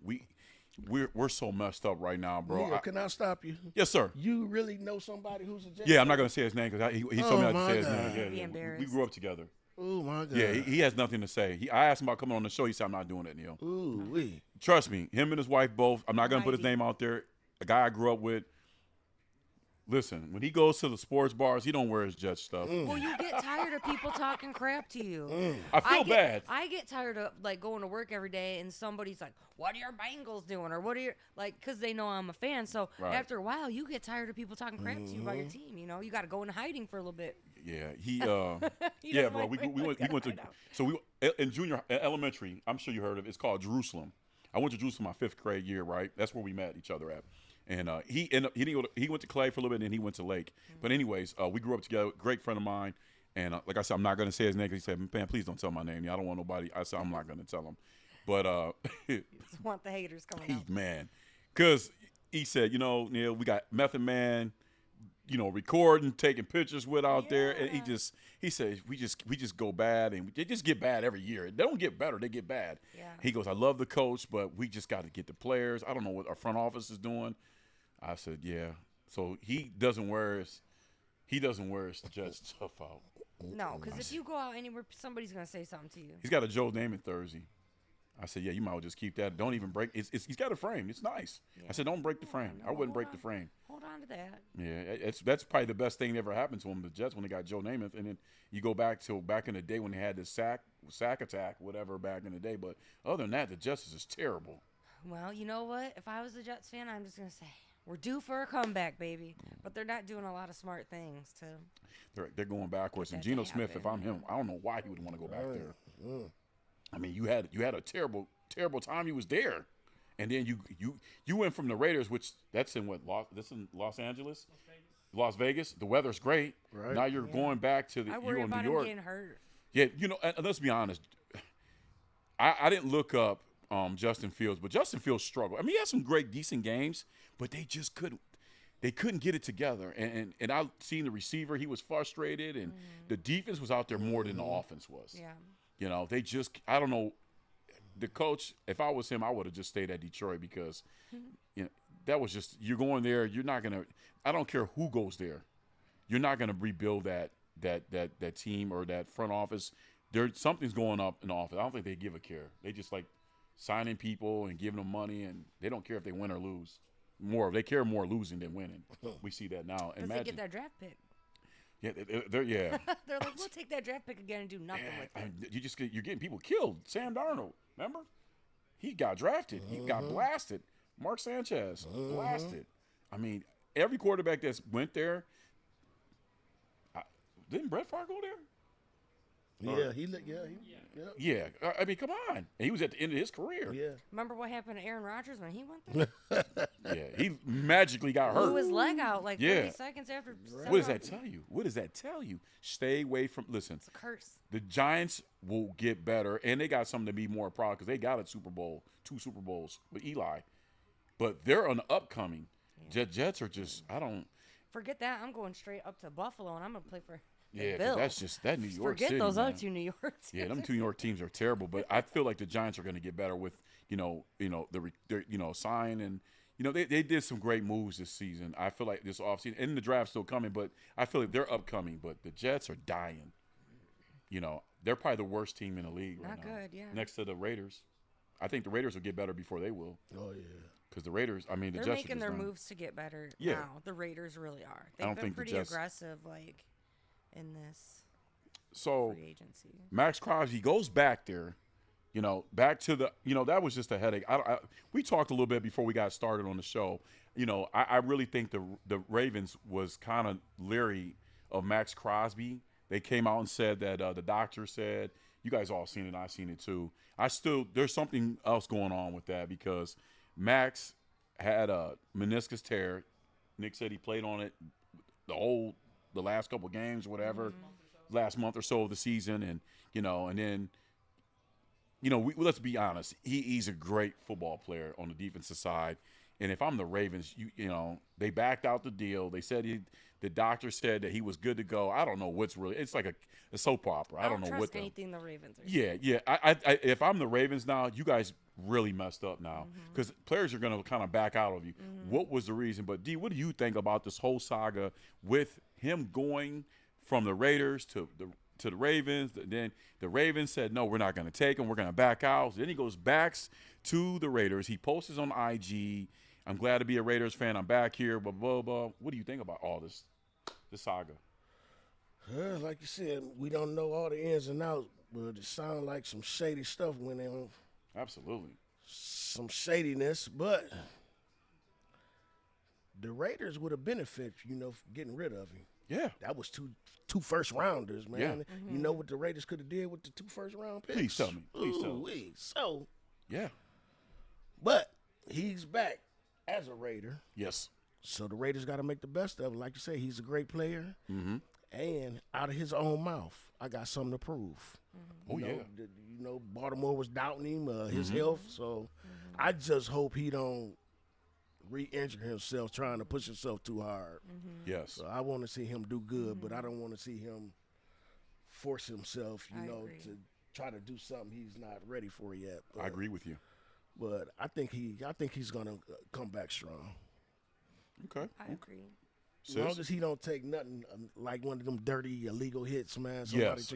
Speaker 2: We're so messed up right now, bro."
Speaker 3: Neal, can I stop you?
Speaker 2: Yes, sir.
Speaker 3: You really know somebody who's a Jets
Speaker 2: Yeah, I'm
Speaker 3: fan?
Speaker 2: not gonna say his name because he told me not to
Speaker 3: my
Speaker 2: say his
Speaker 3: God.
Speaker 2: name.
Speaker 4: Be
Speaker 2: Yeah.
Speaker 4: embarrassed.
Speaker 2: We grew up together.
Speaker 3: Oh my God.
Speaker 2: Yeah, he has nothing to say. I asked him about coming on the show. He said, "I'm not doing it, Neal."
Speaker 3: Ooh wee.
Speaker 2: Trust me, him and his wife both. I'm not gonna put his name out there. A guy I grew up with. Listen, when he goes to the sports bars, he don't wear his Jets stuff.
Speaker 4: Well, you get tired of people talking crap to you.
Speaker 2: I feel bad.
Speaker 4: I get tired of going to work every day and somebody's like, "What are your Bengals doing?" Or "What are your because they know I'm a fan." So after a while, you get tired of people talking crap to you about your team. You got to go in hiding for a little bit.
Speaker 2: Yeah, yeah, bro. We went to in elementary. I'm sure you heard of it. It's called Jerusalem. I went to Jerusalem my 5th grade year. Right, that's where we met each other at. And he went to Clay for a little bit, and then he went to Lake. But anyways, we grew up together. Great friend of mine. And like I said, I'm not going to say his name because he said, "Man, please don't tell my name. I don't want nobody." I said, "I'm not going to tell him." But
Speaker 4: Just want the haters coming out.
Speaker 2: man, because he said, Neal, we got Method Man, recording, taking pictures with out there, and he said we just go bad, and they just get bad every year. They don't get better, they get bad.
Speaker 4: Yeah.
Speaker 2: He goes, "I love the coach, but we just got to get the players. I don't know what our front office is doing." I said, "Yeah." So he doesn't wear his Jets stuff out.
Speaker 4: No, because if you go out anywhere, somebody's gonna say something to you.
Speaker 2: He's got a Joe Namath jersey. I said, "Yeah, you might well just keep that. Don't even break. He's got a frame. It's nice."
Speaker 4: Yeah.
Speaker 2: I said, "Don't break the frame. I wouldn't break the frame."
Speaker 4: Hold on to that.
Speaker 2: Yeah, that's probably the best thing that ever happened to him, the Jets, when they got Joe Namath. And then you go back in the day when they had the sack attack, whatever, back in the day. But other than that, the Jets is just terrible.
Speaker 4: Well, you know what? If I was a Jets fan, I'm just gonna say we're due for a comeback, baby. But they're not doing a lot of smart things to.
Speaker 2: They're going backwards. And
Speaker 4: that to
Speaker 2: Geno Smith, if I'm
Speaker 4: happen.
Speaker 2: him, I don't know why he would want to go back there. I mean, you had a terrible time he was there, and then you went from the Raiders, which that's in Los Angeles, Las Vegas. The weather's great.
Speaker 3: Right.
Speaker 2: Now you're going back to
Speaker 4: I worry
Speaker 2: you're in
Speaker 4: about
Speaker 2: New
Speaker 4: him
Speaker 2: York.
Speaker 4: getting hurt.
Speaker 2: Yeah, and let's be honest. I didn't look up Justin Fields, but Justin Fields struggled. I mean, he had some great, decent games, but they just couldn't. They couldn't get it together. And I seen the receiver; he was frustrated, and the defense was out there more than the offense was.
Speaker 4: Yeah.
Speaker 2: They just. I don't know. The coach, if I was him, I would have just stayed at Detroit because, that was just, you're going there. You're not gonna. I don't care who goes there. You're not gonna rebuild that team or that front office. Something's going up in the office. I don't think they give a care. They just like, signing people and giving them money, and they don't care if they win or lose. They care more losing than winning. We see that now.
Speaker 4: Because they get that draft pick.
Speaker 2: Yeah, they're
Speaker 4: They're like, we'll take that draft pick again and do nothing with it.
Speaker 2: You're getting people killed. Sam Darnold, remember? He got drafted. He got blasted. Mark Sanchez blasted. I mean, every quarterback that's went there. Didn't Brett Favre go there? Yeah. I mean, come on. And he was at the end of his career.
Speaker 3: Yeah.
Speaker 4: Remember what happened to Aaron Rodgers when he went there?
Speaker 2: Yeah, he magically got hurt.
Speaker 4: Blew his leg out like 30 seconds after.
Speaker 2: What does that tell you? What does that tell you? Stay away from. Listen,
Speaker 4: It's a curse.
Speaker 2: the Giants will get better, and they got something to be more proud because they got a Super Bowl, 2 Super Bowls with Eli, but they're on the upcoming. Jets are just. I don't.
Speaker 4: Forget that. I'm going straight up to Buffalo, and I'm going to play for the
Speaker 2: Yeah, 'cause
Speaker 4: Bills.
Speaker 2: that's just that New York
Speaker 4: Forget
Speaker 2: City.
Speaker 4: those
Speaker 2: man.
Speaker 4: other 2 New York teams.
Speaker 2: Yeah, them 2 New York teams are terrible, but I feel like the Giants are going to get better with sign and they did some great moves this season. I feel like this offseason and the draft's still coming, but I feel like they're upcoming. But the Jets are dying. They're probably the worst team in the league right
Speaker 4: Not
Speaker 2: now.
Speaker 4: good, yeah.
Speaker 2: Next to the Raiders, I think the Raiders will get better before they will.
Speaker 3: Oh yeah.
Speaker 2: Because the Raiders, I mean, the
Speaker 4: They're
Speaker 2: Jets
Speaker 4: making
Speaker 2: are
Speaker 4: their
Speaker 2: just
Speaker 4: moves to get better
Speaker 2: Yeah.
Speaker 4: now. The Raiders really are.
Speaker 2: I don't
Speaker 4: They've been
Speaker 2: think the
Speaker 4: pretty
Speaker 2: Jets-
Speaker 4: aggressive, in this
Speaker 2: So
Speaker 4: free agency.
Speaker 2: Max Crosby goes back there, back to the, that was just a headache. We talked a little bit before we got started on the show. I really think the Ravens was kind of leery of Max Crosby. They came out and said that the doctor said, you guys all seen it, I've seen it too. There's something else going on with that because Max had a meniscus tear. Nick said he played on it the last couple games or whatever. Last month or so of the season, and then let's be honest, he's a great football player on the defensive side. And if I'm the Ravens, they backed out the deal. They said the doctor said that he was good to go. I don't know what's really. It's like a soap opera. I don't know what
Speaker 4: anything the Ravens are
Speaker 2: saying. Yeah. I if I'm the Ravens now, you guys really messed up now because players are going to kind of back out of you. What was the reason? But D, what do you think about this whole saga with him going from the Raiders to the Ravens? Then the Ravens said, no, we're not going to take him. We're going to back out. Then he goes back to the Raiders. He posts on IG, I'm glad to be a Raiders fan. I'm back here, blah, blah, blah. What do you think about all this saga?
Speaker 3: Like you said, we don't know all the ins and outs, but it sounds like some shady stuff went on.
Speaker 2: Absolutely.
Speaker 3: Some shadiness, but the Raiders would have benefited, getting rid of him.
Speaker 2: Yeah.
Speaker 3: That was two first rounders, man.
Speaker 2: Yeah.
Speaker 3: You know what the Raiders could have did with the 2 first round picks?
Speaker 2: Please tell me. Please tell me.
Speaker 3: So,
Speaker 2: Yeah.
Speaker 3: but he's back as a Raider.
Speaker 2: Yes.
Speaker 3: So the Raiders got to make the best of it. Like you say, he's a great player.
Speaker 2: Mm-hmm.
Speaker 3: And out of his own mouth, I got something to prove.
Speaker 2: Oh, yeah.
Speaker 3: Baltimore was doubting him, his health. So I just hope he don't re-injure himself trying to push himself too hard.
Speaker 2: Yes.
Speaker 3: So I want to see him do good, but I don't want to see him force himself,
Speaker 4: agree.
Speaker 3: to try to do something he's not ready for yet. But,
Speaker 2: I agree with you.
Speaker 3: But I think he's gonna come back strong.
Speaker 2: Okay.
Speaker 4: I agree.
Speaker 3: As long as he don't take nothing like one of them dirty illegal hits, man.
Speaker 2: Yes.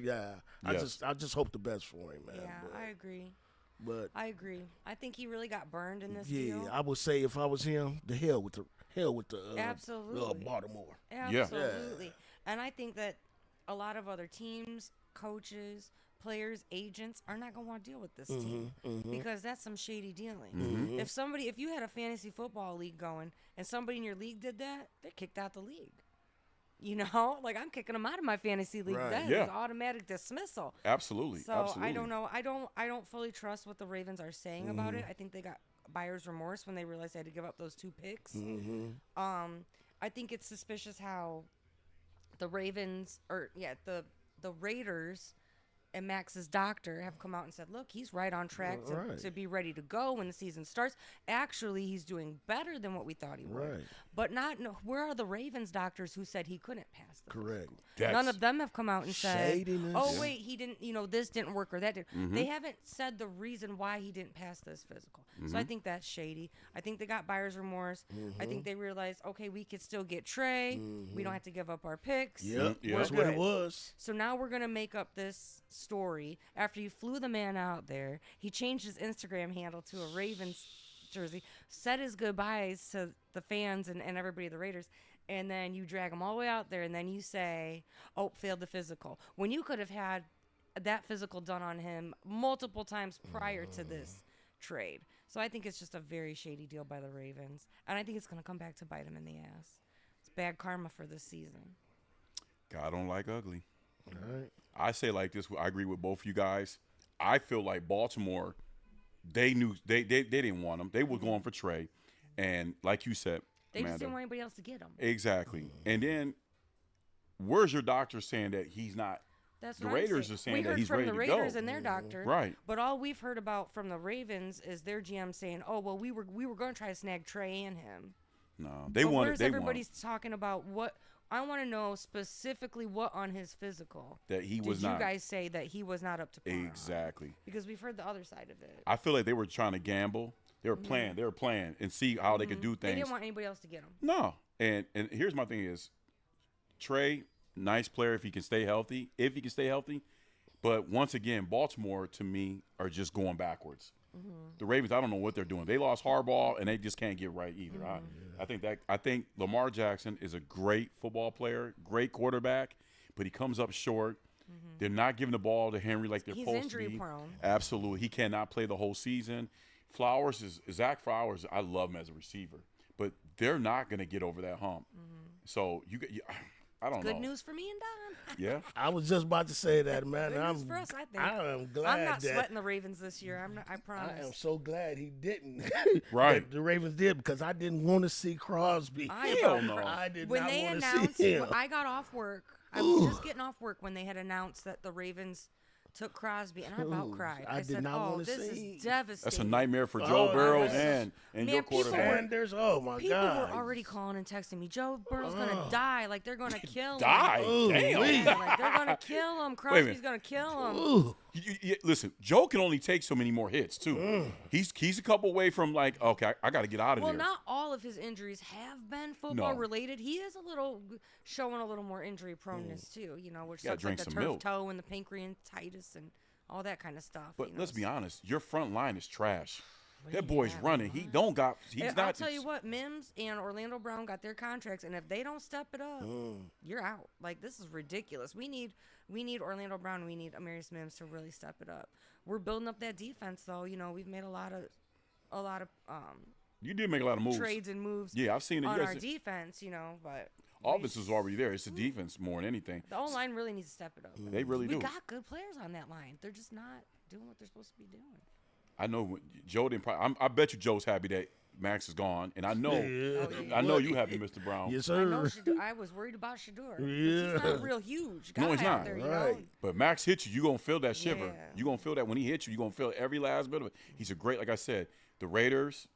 Speaker 3: I just hope the best for him, man.
Speaker 4: Yeah,
Speaker 3: But,
Speaker 4: I agree.
Speaker 3: but
Speaker 4: I agree. I think he really got burned in this
Speaker 3: yeah,
Speaker 4: deal.
Speaker 3: I would say if I was him, the hell with the
Speaker 4: Absolutely.
Speaker 3: Baltimore.
Speaker 4: Absolutely. And I think that a lot of other teams, coaches, players, agents are not going to want to deal with this team because that's some shady dealing. If you had a fantasy football league going and somebody in your league did that, they're kicked out the league. Like I'm kicking them out of my fantasy league.
Speaker 3: Right.
Speaker 4: That
Speaker 2: Yeah.
Speaker 4: is automatic dismissal.
Speaker 2: Absolutely.
Speaker 4: So
Speaker 2: Absolutely.
Speaker 4: I don't know. I don't fully trust what the Ravens are saying about it. I think they got buyer's remorse when they realized they had to give up those 2 picks. I think it's suspicious how the Ravens the Raiders and Max's doctor have come out and said, look, he's right on track to be ready to go when the season starts. Actually, he's doing better than what we thought he would.
Speaker 3: Right.
Speaker 4: But where are the Ravens doctors who said he couldn't pass the
Speaker 3: Correct.
Speaker 4: None of them have come out and said,
Speaker 3: Shadiness.
Speaker 4: oh, wait, he didn't, this didn't work or that didn't. They haven't said the reason why he didn't pass this physical. So I think that's shady. I think they got buyer's remorse. I think they realized, okay, we could still get Trey. We don't have to give up our picks.
Speaker 3: Yep.
Speaker 2: Yeah.
Speaker 3: That's
Speaker 4: We're
Speaker 3: what it
Speaker 4: good.
Speaker 3: was.
Speaker 4: So now we're going to make up this story after you flew the man out there. He changed his Instagram handle to a Ravens jersey, said his goodbyes to the fans and everybody of the Raiders, and then you drag him all the way out there, and then you say, oh, failed the physical. When you could have had that physical done on him multiple times prior to this trade. So I think it's just a very shady deal by the Ravens, and I think it's going to come back to bite him in the ass. It's bad karma for this season.
Speaker 2: God don't like ugly.
Speaker 3: All right.
Speaker 2: I say like this. I agree with both you guys. I feel like Baltimore, they knew they didn't want him. They were going for Trey, and like you said,
Speaker 4: They
Speaker 2: Amanda,
Speaker 4: just didn't want anybody else to get him.
Speaker 2: exactly. And then, where's your doctor saying that he's not?
Speaker 4: That's
Speaker 2: The
Speaker 4: what I'm
Speaker 2: Raiders
Speaker 4: saying.
Speaker 2: are saying
Speaker 4: we
Speaker 2: that
Speaker 4: heard
Speaker 2: he's
Speaker 4: from
Speaker 2: ready
Speaker 4: the
Speaker 2: to go.
Speaker 4: Raiders and their doctor,
Speaker 2: Right.
Speaker 4: But all we've heard about from the Ravens is their GM saying, "Oh, well, we were going to try to snag Trey and him."
Speaker 2: No, they
Speaker 4: But
Speaker 2: wanted.
Speaker 4: where's
Speaker 2: They
Speaker 4: everybody's
Speaker 2: wanted
Speaker 4: talking about what? I want to know specifically what on his physical
Speaker 2: that he was
Speaker 4: did
Speaker 2: not.
Speaker 4: you guys say that he was not up to par on?
Speaker 2: Exactly.
Speaker 4: Because we've heard the other side of it.
Speaker 2: I feel like they were trying to gamble. They were playing. They were playing and see how they could do
Speaker 4: They
Speaker 2: things.
Speaker 4: didn't want anybody else to get him.
Speaker 2: No, and here's my thing is, Trey, nice player if he can stay healthy. If he can stay healthy, but once again, Baltimore to me are just going backwards. The Ravens, I don't know what they're doing. They lost Harbaugh and they just can't get right either. I think Lamar Jackson is a great football player, great quarterback, but he comes up short. They're not giving the ball to Henry like they're
Speaker 4: He's
Speaker 2: supposed
Speaker 4: injury
Speaker 2: to be.
Speaker 4: prone.
Speaker 2: Absolutely, he cannot play the whole season. Zach Flowers. I love him as a receiver, but they're not going to get over that hump. So I don't know.
Speaker 4: Good news for me and Don.
Speaker 2: Yeah,
Speaker 3: I was just about to say that, man.
Speaker 4: Good news for us, I think.
Speaker 3: I am glad
Speaker 4: I'm not
Speaker 3: that
Speaker 4: sweating the Ravens this year. I promise.
Speaker 3: I am so glad he didn't.
Speaker 2: Right.
Speaker 3: that the Ravens did, because I didn't want to see Crosby.
Speaker 2: Hell no.
Speaker 3: I did
Speaker 4: When
Speaker 3: not
Speaker 4: they
Speaker 3: want to
Speaker 4: announced,
Speaker 3: see him.
Speaker 4: when I got off work. I was just getting off work when they had announced that the Ravens took Crosby, and I about
Speaker 3: Ooh,
Speaker 4: cried.
Speaker 3: I
Speaker 4: I
Speaker 3: did
Speaker 4: said,
Speaker 3: not
Speaker 4: "Oh,
Speaker 3: wanna
Speaker 4: this
Speaker 3: see.
Speaker 4: is devastating."
Speaker 2: that's a nightmare for Joe
Speaker 3: Oh,
Speaker 2: Burrow
Speaker 3: man.
Speaker 2: and
Speaker 4: Man,
Speaker 2: your
Speaker 4: people
Speaker 2: quarterback.
Speaker 3: Sanders, oh my
Speaker 4: People
Speaker 3: God.
Speaker 4: were already calling and texting me, "Joe Burrow's gonna die. Like they're gonna kill him.
Speaker 2: Die.
Speaker 3: Ooh,
Speaker 2: Damn.
Speaker 3: wee.
Speaker 4: Yeah, like they're gonna kill him. Crosby's gonna kill him."
Speaker 3: Ooh.
Speaker 2: Listen, Joe can only take so many more hits too. He's a couple away from like, okay, I got to get out of
Speaker 4: Well,
Speaker 2: here.
Speaker 4: not all of his injuries have been football
Speaker 2: No.
Speaker 4: related. He is showing a little more injury proneness too. You know, which
Speaker 2: Gotta
Speaker 4: stuff like
Speaker 2: drink
Speaker 4: the
Speaker 2: some
Speaker 4: turf
Speaker 2: milk.
Speaker 4: toe and the pancreatitis and all that kind of stuff.
Speaker 2: But
Speaker 4: you know,
Speaker 2: let's be honest, your front line is trash.
Speaker 4: Well,
Speaker 2: That boy's
Speaker 4: yeah,
Speaker 2: running. He don't got. He's
Speaker 4: I'll
Speaker 2: not.
Speaker 4: tell you what, Mims and Orlando Brown got their contracts, and if they don't step it up, you're out. Like, this is ridiculous. We need Orlando Brown. We need Amarius Mims to really step it up. We're building up that defense, though. You know, we've made a lot of
Speaker 2: You did make a lot of moves.
Speaker 4: trades and moves.
Speaker 2: Yeah, I've seen it.
Speaker 4: on
Speaker 2: Yes,
Speaker 4: our defense. You know, but
Speaker 2: offense is already there. It's the defense more than anything.
Speaker 4: the O-line really needs to step it up.
Speaker 2: They really
Speaker 4: We
Speaker 2: do.
Speaker 4: got good players on that line. They're just not doing what they're supposed to be doing.
Speaker 2: I know Joe didn't. I bet you Joe's happy that Max is gone, and I know.
Speaker 3: Yeah.
Speaker 2: I know you happy, Mr. Brown.
Speaker 3: Yes,
Speaker 4: I know
Speaker 3: sir.
Speaker 4: I was worried about Shador. 'Cause
Speaker 3: Yeah.
Speaker 4: He's not real huge guy
Speaker 2: No, he's
Speaker 4: out
Speaker 2: not.
Speaker 4: there, you know?
Speaker 3: Right.
Speaker 2: But Max hits you, you're going to feel that shiver.
Speaker 4: Yeah.
Speaker 2: You're going to feel that when he hits you, you're going to feel every last bit of it. He's a great, like I said, the Raiders,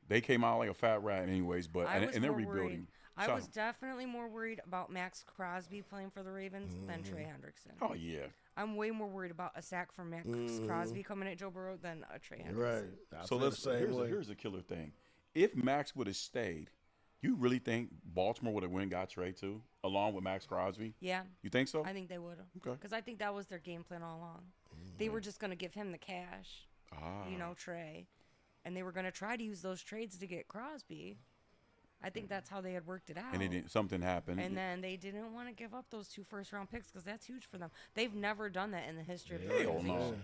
Speaker 2: they came out like a fat rat anyways, but
Speaker 4: I was
Speaker 2: and they're
Speaker 4: more
Speaker 2: rebuilding.
Speaker 4: worried. I
Speaker 2: Shout
Speaker 4: was
Speaker 2: out.
Speaker 4: definitely more worried about Max Crosby playing for the Ravens than Trey Hendrickson.
Speaker 2: Oh, yeah.
Speaker 4: I'm way more worried about a sack from Max Crosby coming at Joe Burrow than a Trey
Speaker 3: Right.
Speaker 4: Hendrickson.
Speaker 3: I
Speaker 2: So
Speaker 3: feel the same way.
Speaker 2: here's a killer thing. If Max would have stayed, you really think Baltimore would have went and got Trey too, along with Max Crosby?
Speaker 4: Yeah,
Speaker 2: You think so?
Speaker 4: I think they would have.
Speaker 2: Okay.
Speaker 4: Because I think that was their game plan all along. They were just going to give him the cash, you know, Trey. And they were going to try to use those trades to get Crosby. I think that's how they had worked it out.
Speaker 2: And it didn't, something happened.
Speaker 4: And then they didn't want to give up those 2 first-round picks because that's huge for them. They've never done that in the history of the
Speaker 2: Hell
Speaker 4: organization.
Speaker 2: no.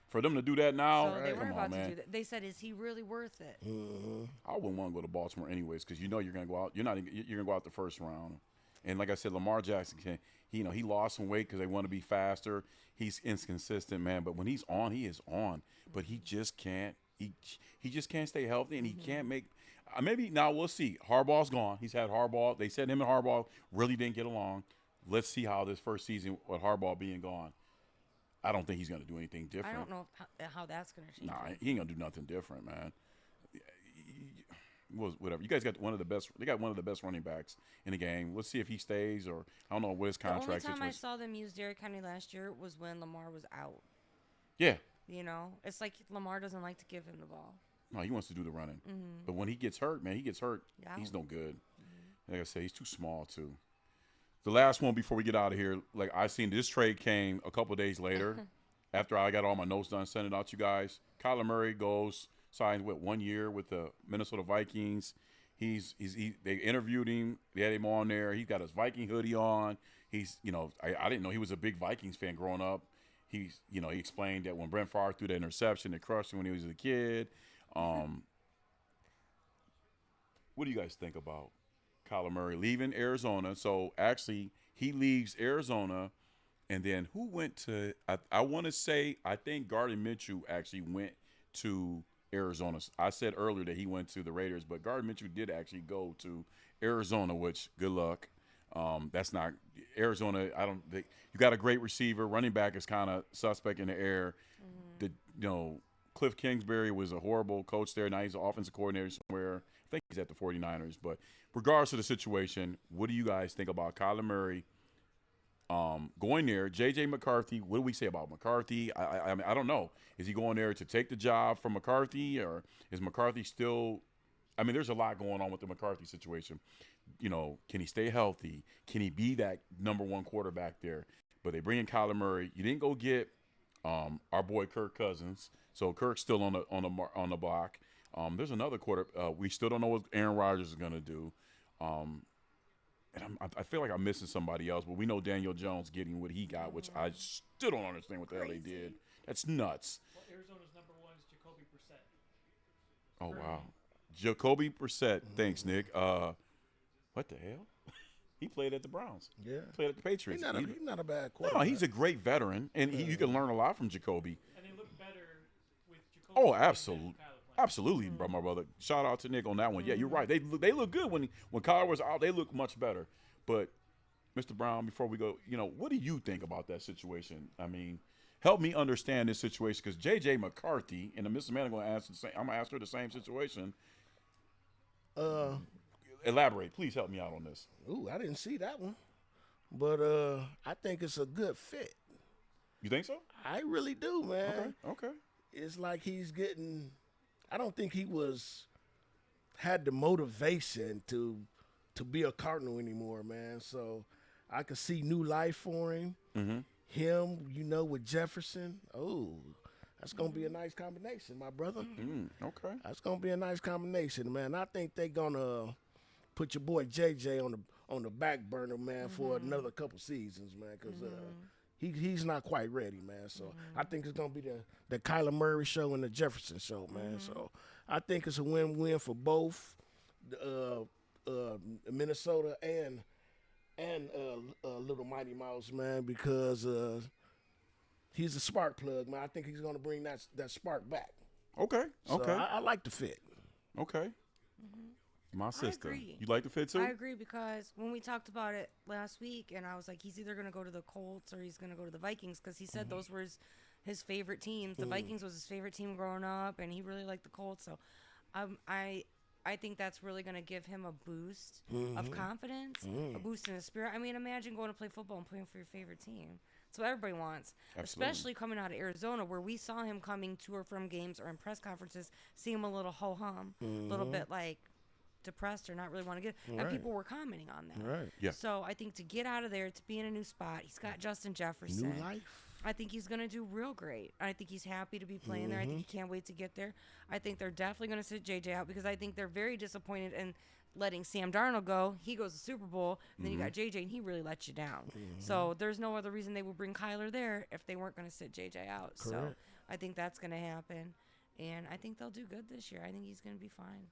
Speaker 2: For them to do that now,
Speaker 4: So they were
Speaker 2: come
Speaker 4: about
Speaker 2: on,
Speaker 4: to
Speaker 2: man.
Speaker 4: do that. They said, "Is he really worth it?"
Speaker 2: I wouldn't want to go to Baltimore anyways because you know you're gonna go out. You're gonna go out the first round. And like I said, Lamar Jackson he lost some weight because they want to be faster. He's inconsistent, man. But when he's on, he is on. But he just can't. He just can't stay healthy, and he can't make. Maybe now we'll see. Harbaugh's gone. He's had Harbaugh. They said him and Harbaugh really didn't get along. Let's see how this first season with Harbaugh being gone. I don't think he's going to do anything different.
Speaker 4: I don't know how that's going to change.
Speaker 2: Nah,
Speaker 4: it.
Speaker 2: he ain't going to do nothing different, man. Whatever. You guys got one of the best. They got one of the best running backs in the game. Let's see if he stays, or I don't know what his
Speaker 4: The only
Speaker 2: contract
Speaker 4: time I
Speaker 2: situation.
Speaker 4: saw them use Derrick Henry last year was when Lamar was out.
Speaker 2: Yeah.
Speaker 4: You know, it's like Lamar doesn't like to give him the ball.
Speaker 2: No, he wants to do the running. But when he gets hurt, man, he gets hurt.
Speaker 4: Yeah.
Speaker 2: He's no good. Like I said, he's too small too. The last one before we get out of here, like I seen this trade came a couple days later. after I got all my notes done, sent it out to you guys. Kyler Murray goes, signs with 1 year with the Minnesota Vikings. They interviewed him. They had him on there. He got his Viking hoodie on. He's, I didn't know he was a big Vikings fan growing up. He explained that when Brent Favre threw that interception, it crushed him when he was a kid. What do you guys think about Kyler Murray leaving Arizona? So actually, he leaves Arizona, and then who went to? I want to say I think Gardner Minshew actually went to Arizona. I said earlier that he went to the Raiders, but Gardner Minshew did actually go to Arizona. Which good luck. That's not Arizona. You got a great receiver. Running back is kind of suspect in the air. Cliff Kingsbury was a horrible coach there. Now he's an offensive coordinator somewhere. I think he's at the 49ers. But regardless of the situation, what do you guys think about Kyler Murray going there? J.J. McCarthy, what do we say about McCarthy? I mean, I don't know. Is he going there to take the job from McCarthy, or is McCarthy still – I mean, there's a lot going on with the McCarthy situation. Can he stay healthy? Can he be that number one quarterback there? But they bring in Kyler Murray. You didn't go get our boy Kirk Cousins. So Kirk's still on the block. There's another quarter. We still don't know what Aaron Rodgers is going to do. And I feel like I'm missing somebody else, but we know Daniel Jones getting what he got, which I still don't understand what the hell they did. That's nuts.
Speaker 5: Well, Arizona's number one is Jacoby Brissett.
Speaker 2: Oh, wow. Jacoby Brissett. Thanks, Nick. What the hell? He played at the Browns.
Speaker 3: Yeah.
Speaker 2: He played at the Patriots.
Speaker 3: He's not a bad quarterback.
Speaker 2: No, he's a great veteran, and you can learn a lot from Jacoby.
Speaker 5: And they look better with Jacoby.
Speaker 2: Oh, absolutely. Absolutely, my brother. Shout out to Nick on that one. Yeah, you're right. They look good when Kyler was out. They look much better. But, Mr. Brown, before we go, what do you think about that situation? I mean, help me understand this situation, because J.J. McCarthy and Mr. Man I'm going to ask her the same situation. Elaborate. Please help me out on this.
Speaker 3: Ooh, I didn't see that one. But I think it's a good fit.
Speaker 2: You think so?
Speaker 3: I really do, man.
Speaker 2: Okay.
Speaker 3: It's like he's getting – I don't think he had the motivation to be a Cardinal anymore, man. So I could see new life for him.
Speaker 2: Mm-hmm.
Speaker 3: Him, with Jefferson. Oh, that's going to be a nice combination, my brother.
Speaker 2: Okay.
Speaker 3: That's going to be a nice combination, man. I think they're going to put your boy JJ on the back burner, man, for another couple seasons, man, because he's not quite ready, man. So I think it's going to be the Kyler Murray show and the Jefferson show, man. So I think it's a win-win for both Minnesota and Little Mighty Mouse, man, because he's a spark plug, man. I think he's going to bring that spark back.
Speaker 2: Okay.
Speaker 3: So I like the fit.
Speaker 2: Okay. My sister.
Speaker 4: I agree.
Speaker 2: You like the fit too?
Speaker 4: I agree, because when we talked about it last week, and I was like, he's either going to go to the Colts or he's going to go to the Vikings, because he said those were his favorite teams. The Vikings was his favorite team growing up, and he really liked the Colts. So I think that's really going to give him a boost of confidence, a boost in his spirit. I mean, imagine going to play football and playing for your favorite team. That's what everybody wants, especially coming out of Arizona, where we saw him coming to or from games or in press conferences, see him a little ho-hum, a little bit like depressed or not really want to get, and people were commenting on that.
Speaker 3: Right.
Speaker 2: Yeah.
Speaker 4: So I think to get out of there, to be in a new spot, he's got Justin Jefferson.
Speaker 3: New life.
Speaker 4: I think he's going to do real great. I think he's happy to be playing there. I think he can't wait to get there. I think they're definitely going to sit JJ out, because I think they're very disappointed in letting Sam Darnold go. He goes to Super Bowl, and then you got JJ, and he really let you down. So there's no other reason they would bring Kyler there if they weren't going to sit JJ out.
Speaker 3: Correct.
Speaker 4: So I think that's going to happen, and I think they'll do good this year. I think he's going to be fine.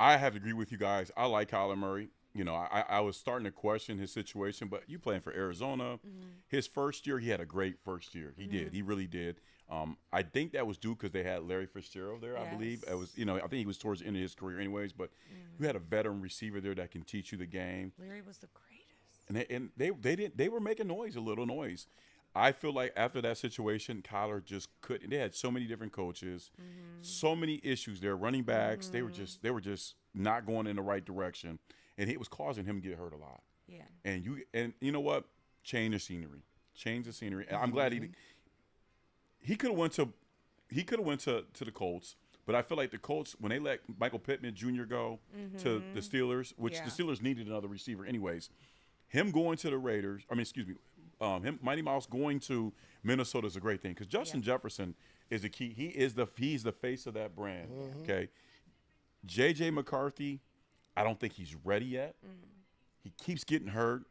Speaker 2: I have to agree with you guys. I like Kyler Murray. I was starting to question his situation, but you playing for Arizona. His first year, he had a great first year. He did. He really did. I think that was due because they had Larry Fitzgerald there, I believe. It was, I think he was towards the end of his career anyways, but you had a veteran receiver there that can teach you the game.
Speaker 4: Larry was the greatest.
Speaker 2: And they were making noise, a little noise. I feel like after that situation, Kyler just couldn't. They had so many different coaches, so many issues there. Running backs, they were just not going in the right direction, and it was causing him to get hurt a lot.
Speaker 4: Yeah.
Speaker 2: And you know what? Change the scenery. And I'm glad he could have went to the Colts, but I feel like the Colts, when they let Michael Pittman Jr. go to the Steelers, which the Steelers needed another receiver anyways, him going to the Raiders. Mighty Mouse going to Minnesota is a great thing because Justin Jefferson is the key. He's the face of that brand. Okay, J.J. McCarthy, I don't think he's ready yet. He keeps getting hurt.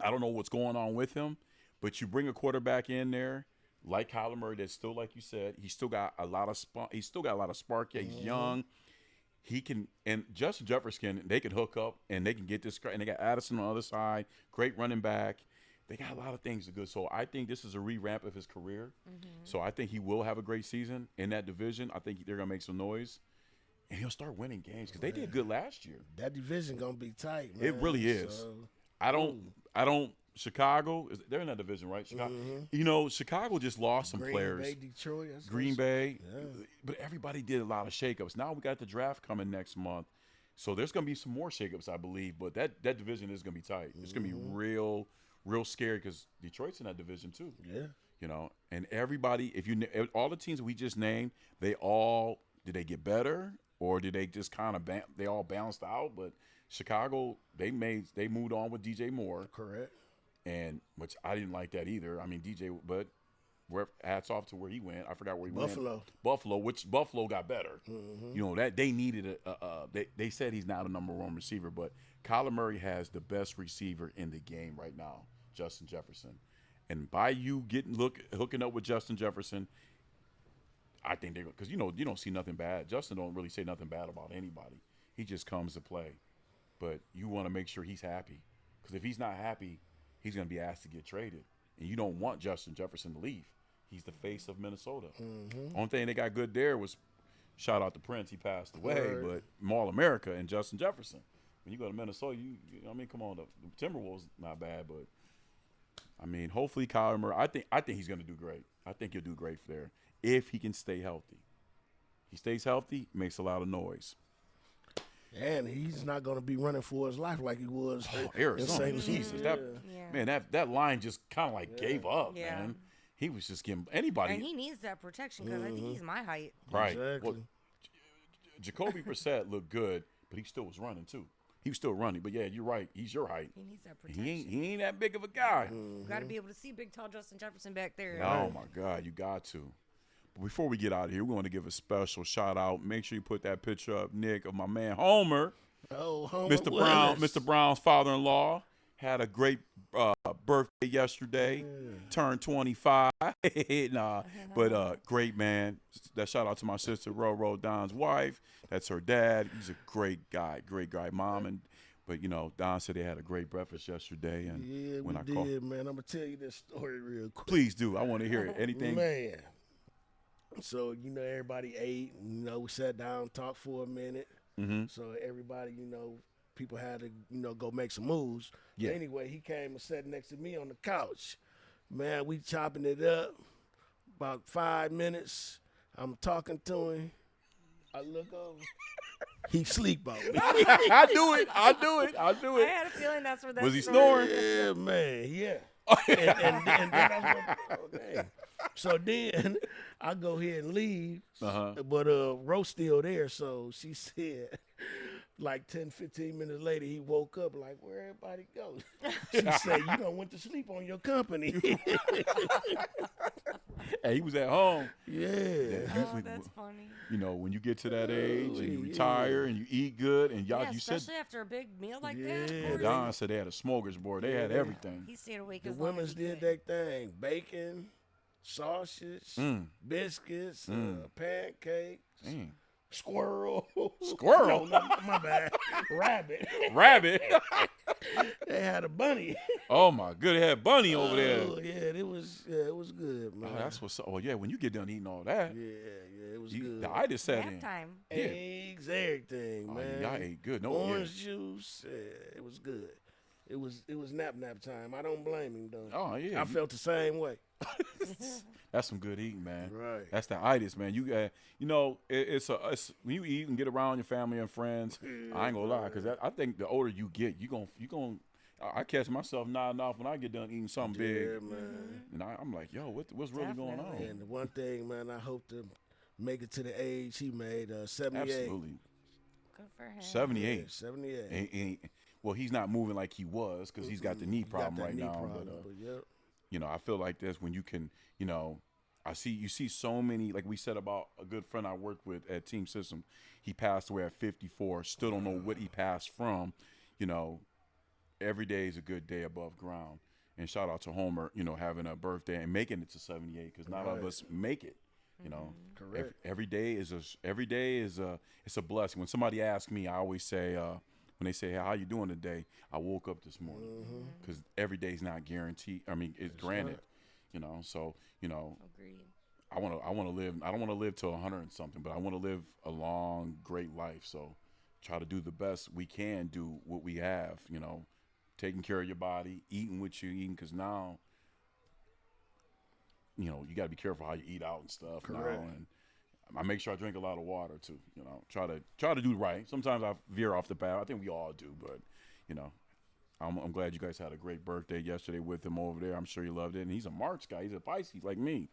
Speaker 2: I don't know what's going on with him, but you bring a quarterback in there like Kyler Murray that's still, like you said, he's still got a lot of spark. Yeah, he's young. He can, and Justin Jefferson, they can hook up and they can get this. And they got Addison on the other side, great running back. They got a lot of things to good. So I think this is a revamp of his career. So I think he will have a great season in that division. I think they're gonna make some noise, and he'll start winning games because they did good last year.
Speaker 3: That division gonna be tight, man.
Speaker 2: It really is.
Speaker 3: So,
Speaker 2: I don't. Chicago, they're in that division, right? Chicago. You know, Chicago just lost some players.
Speaker 3: Green Bay, Detroit.
Speaker 2: Green Bay. But everybody did a lot of shakeups. Now we got the draft coming next month. So there's going to be some more shakeups, I believe. But that division is going to be tight. It's going to be real scary because Detroit's in that division too.
Speaker 3: Yeah.
Speaker 2: You know, and everybody, all the teams that we just named, did they get better or did they just kind of they all bounced out? But Chicago, they moved on with DJ Moore.
Speaker 3: Correct.
Speaker 2: And which I didn't like that either. I mean, DJ, but hats off to where he went. I forgot where he went. Buffalo, which Buffalo got better. You know, that they needed they said he's not a number one receiver, but Kyler Murray has the best receiver in the game right now, Justin Jefferson. And by you hooking up with Justin Jefferson, I think they're, because you don't see nothing bad. Justin don't really say nothing bad about anybody. He just comes to play. But you want to make sure he's happy. Because if he's not happy, he's going to be asked to get traded. And you don't want Justin Jefferson to leave. He's the face of Minnesota. Only thing they got good there was, shout out to Prince, he passed away, but Mall America and Justin Jefferson. When you go to Minnesota, come on, the Timberwolves not bad, but I mean, hopefully Kyler Murray, I think he's going to do great. I think he'll do great there if he can stay healthy. He stays healthy, makes a lot of noise.
Speaker 3: And he's not going to be running for his life like he was
Speaker 2: Arizona.
Speaker 3: in St.
Speaker 2: Jesus, that line just kind of gave up, man. He was just getting anybody.
Speaker 4: And he needs that protection because I think he's my height.
Speaker 2: Right.
Speaker 3: Exactly.
Speaker 2: Well, Jacoby Brissett looked good, but he still was running too. He was still running, but yeah, you're right. He's your height.
Speaker 4: He needs that protection.
Speaker 2: He ain't that big of a guy.
Speaker 4: You got to be able to see big, tall Justin Jefferson back there.
Speaker 2: Oh my God, you got to. But before we get out of here, we want to give a special shout out. Make sure you put that picture up, Nick, of my man Homer.
Speaker 3: Oh, Homer
Speaker 2: Mr. Brown, Mr. Brown's father-in-law had a great birthday yesterday. Turned 25. But great man. That shout out to my sister Roro, Don's wife. That's her dad. He's a great guy, mom. But Don said they had a great breakfast yesterday. And
Speaker 3: yeah,
Speaker 2: when
Speaker 3: we did, man. I'm gonna tell you this story real quick.
Speaker 2: Please do. I want to hear it. Anything,
Speaker 3: man. So everybody ate. We sat down, talked for a minute. So everybody, people had to, go make some moves.
Speaker 2: Yeah.
Speaker 3: Anyway, he came and sat next to me on the couch. Man, we chopping it up. About 5 minutes, I'm talking to him. I look over. He sleep on me.
Speaker 2: I do it.
Speaker 4: I had a feeling that's where that
Speaker 2: was he
Speaker 4: story.
Speaker 2: snoring?
Speaker 3: Yeah, man. Yeah. and then I was like, oh, dang. So then I go ahead and leave, but Rose still there. So she said, like 10, 15 minutes later, he woke up like, where everybody go? She said, you done went to sleep on your company.
Speaker 2: Hey, he was at home.
Speaker 3: Yeah.
Speaker 4: Oh, that's funny.
Speaker 2: When you get to that age and you retire and you eat good and y'all, you said,
Speaker 4: especially after a big meal like
Speaker 3: Yeah.
Speaker 4: that.
Speaker 2: Don said they had a smorgasbord. They had everything.
Speaker 4: He stayed awake
Speaker 3: The
Speaker 4: as long
Speaker 3: women's
Speaker 4: as he
Speaker 3: did
Speaker 4: could.
Speaker 3: their thing. Bacon, sausage, biscuits, pancakes, squirrel.
Speaker 2: Squirrel?
Speaker 3: No, my bad. Rabbit.
Speaker 2: Rabbit.
Speaker 3: They had a bunny.
Speaker 2: Oh my good, they had Bunny over there.
Speaker 3: Oh, yeah, it was good, man.
Speaker 2: Oh, that's what's up. Oh yeah, when you get done eating all that,
Speaker 3: Yeah, it was good.
Speaker 2: the itis set in.
Speaker 4: Nap time.
Speaker 2: Yeah.
Speaker 3: Eggs, everything,
Speaker 2: Oh,
Speaker 3: man.
Speaker 2: y'all ate good. No,
Speaker 3: Orange juice. It was good. It was nap time. I don't blame him though.
Speaker 2: Oh yeah,
Speaker 3: I felt the same way.
Speaker 2: that's some good eating, man.
Speaker 3: Right.
Speaker 2: That's the itis, man. You it's when you eat and get around your family and friends. I ain't gonna lie, because I think the older you get, you gon' I catch myself nodding off when I get done eating something big,
Speaker 3: Yeah, man.
Speaker 2: and I'm like, yo, what's really going on?
Speaker 3: And the one thing, man, I hope to make it to the age he made, 78.
Speaker 2: Absolutely,
Speaker 4: Good for him.
Speaker 2: 78.
Speaker 3: Yeah, 78.
Speaker 2: Well, he's not moving like he was because he's got the knee problem
Speaker 3: Got that
Speaker 2: right
Speaker 3: knee
Speaker 2: now.
Speaker 3: problem,
Speaker 2: But
Speaker 3: but yep.
Speaker 2: I feel like this when you can, you see so many, like we said about a good friend I worked with at Team System. He passed away at 54. Still don't know what he passed from. You know, every day is a good day above ground. And shout out to Homer, having a birthday and making it to 78 because not all of us make it.
Speaker 3: Correct.
Speaker 2: Every day is it's a blessing. When somebody asks me, I always say when they say, hey, how you doing today? I woke up this morning because every day is not guaranteed. I mean, it's granted. So
Speaker 4: Agreed.
Speaker 2: I want to live. I don't want to live till 100 and something, but I want to live a long, great life. So try to do the best we can. Do what we have. Taking care of your body, eating what you're eating, because now, you got to be careful how you eat out and stuff.
Speaker 3: Correct.
Speaker 2: Now, and I make sure I drink a lot of water too. Try to do right. Sometimes I veer off the path. I think we all do, but I'm glad you guys had a great birthday yesterday with him over there. I'm sure you loved it. And he's a March guy. He's a Pisces like me.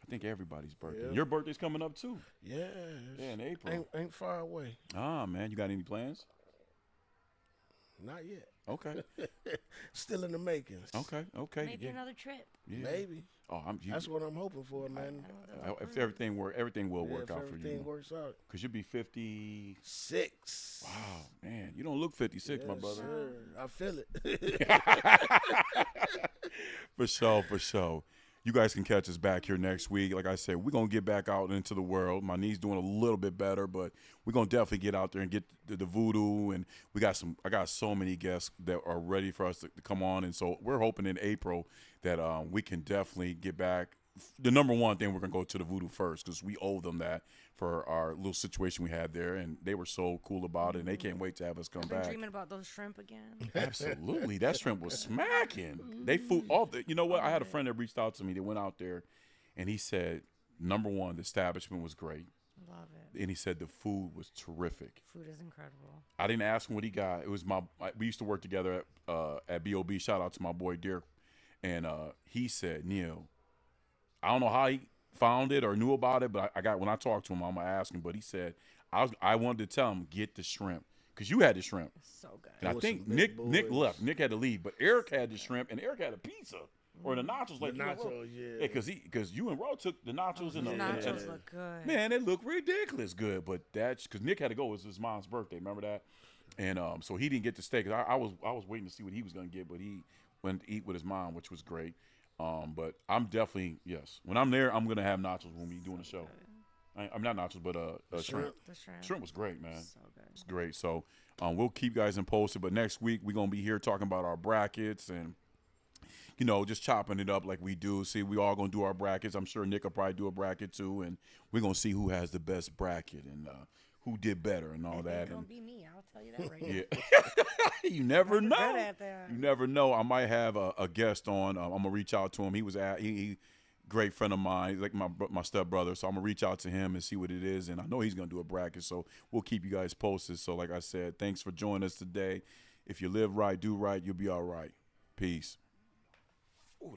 Speaker 2: I think everybody's birthday.
Speaker 3: Yeah.
Speaker 2: Your birthday's coming up too.
Speaker 3: Yeah.
Speaker 2: Yeah, in April.
Speaker 3: Ain't far away.
Speaker 2: Ah, man, you got any plans?
Speaker 3: Not yet.
Speaker 2: Okay.
Speaker 3: Still in the makings.
Speaker 2: Okay.
Speaker 4: Maybe
Speaker 2: Yeah.
Speaker 4: another trip.
Speaker 2: Yeah.
Speaker 3: Maybe.
Speaker 2: Oh,
Speaker 3: That's what I'm hoping for, man.
Speaker 2: if everything will
Speaker 3: Yeah,
Speaker 2: work
Speaker 3: if
Speaker 2: out for you.
Speaker 3: everything works out.
Speaker 2: Because you'll be 50.
Speaker 3: 6.
Speaker 2: Wow, man. You don't look 56, my
Speaker 3: Yes,
Speaker 2: brother.
Speaker 3: sir. I feel it.
Speaker 2: For sure. You guys can catch us back here next week. Like I said, we're going to get back out into the world. My knee's doing a little bit better, but we're going to definitely get out there and get the voodoo. And I got so many guests that are ready for us to come on. And so we're hoping in April that we can definitely get back. The number one thing, we're going to go to the voodoo first because we owe them that for our little situation we had there. And they were so cool about it, and they can't wait to have us come
Speaker 4: I've been
Speaker 2: back.
Speaker 4: dreaming about those shrimp again.
Speaker 2: Absolutely. That shrimp was smacking. They food you know what? I had a friend that reached out to me that went out there and he said, number one, the establishment was great.
Speaker 4: Love it.
Speaker 2: And he said the food was terrific.
Speaker 4: Food is incredible.
Speaker 2: I didn't ask him what he got. It was we used to work together at BOB. Shout out to my boy Derek. And he said, Neal, I don't know how he found it or knew about it, but when I talked to him, I'm gonna ask him. But he said I wanted to tell him get the shrimp because you had the shrimp.
Speaker 4: It's so good.
Speaker 2: And I
Speaker 3: was
Speaker 2: think
Speaker 3: some
Speaker 2: Nick
Speaker 3: big boys.
Speaker 2: left. Nick had to leave, but Eric had the shrimp and Eric had a pizza or the nachos. Like
Speaker 3: The
Speaker 2: you and Ro.
Speaker 3: nachos, yeah.
Speaker 2: Because you and Ro took the nachos and
Speaker 4: These
Speaker 2: the
Speaker 4: nachos look good.
Speaker 2: man, they look ridiculous good. But that's because Nick had to go. It was his mom's birthday. Remember that? And so he didn't get to stay because I was waiting to see what he was gonna get, but he went to eat with his mom, which was great. But I'm definitely when I'm there, I'm gonna have nachos when we doing the show. I'm not nachos, but shrimp.
Speaker 4: The shrimp.
Speaker 2: Shrimp was great, man.
Speaker 4: So good.
Speaker 2: It's great. So we'll keep you guys in posted. But next week we're gonna be here talking about our brackets and just chopping it up like we do. See, we all gonna do our brackets. I'm sure Nick will probably do a bracket too, and we're gonna see who has the best bracket and who did better and all that.
Speaker 4: It's gonna
Speaker 2: And
Speaker 4: be me. I'll tell you that right now.
Speaker 2: yeah, you never
Speaker 4: I'm
Speaker 2: know.
Speaker 4: good at that.
Speaker 2: You never know. I might have a guest on. I'm gonna reach out to him. He great friend of mine. He's like my step brother. So I'm gonna reach out to him and see what it is. And I know he's gonna do a bracket. So we'll keep you guys posted. So like I said, thanks for joining us today. If you live right, do right, you'll be all right. Peace. Ooh,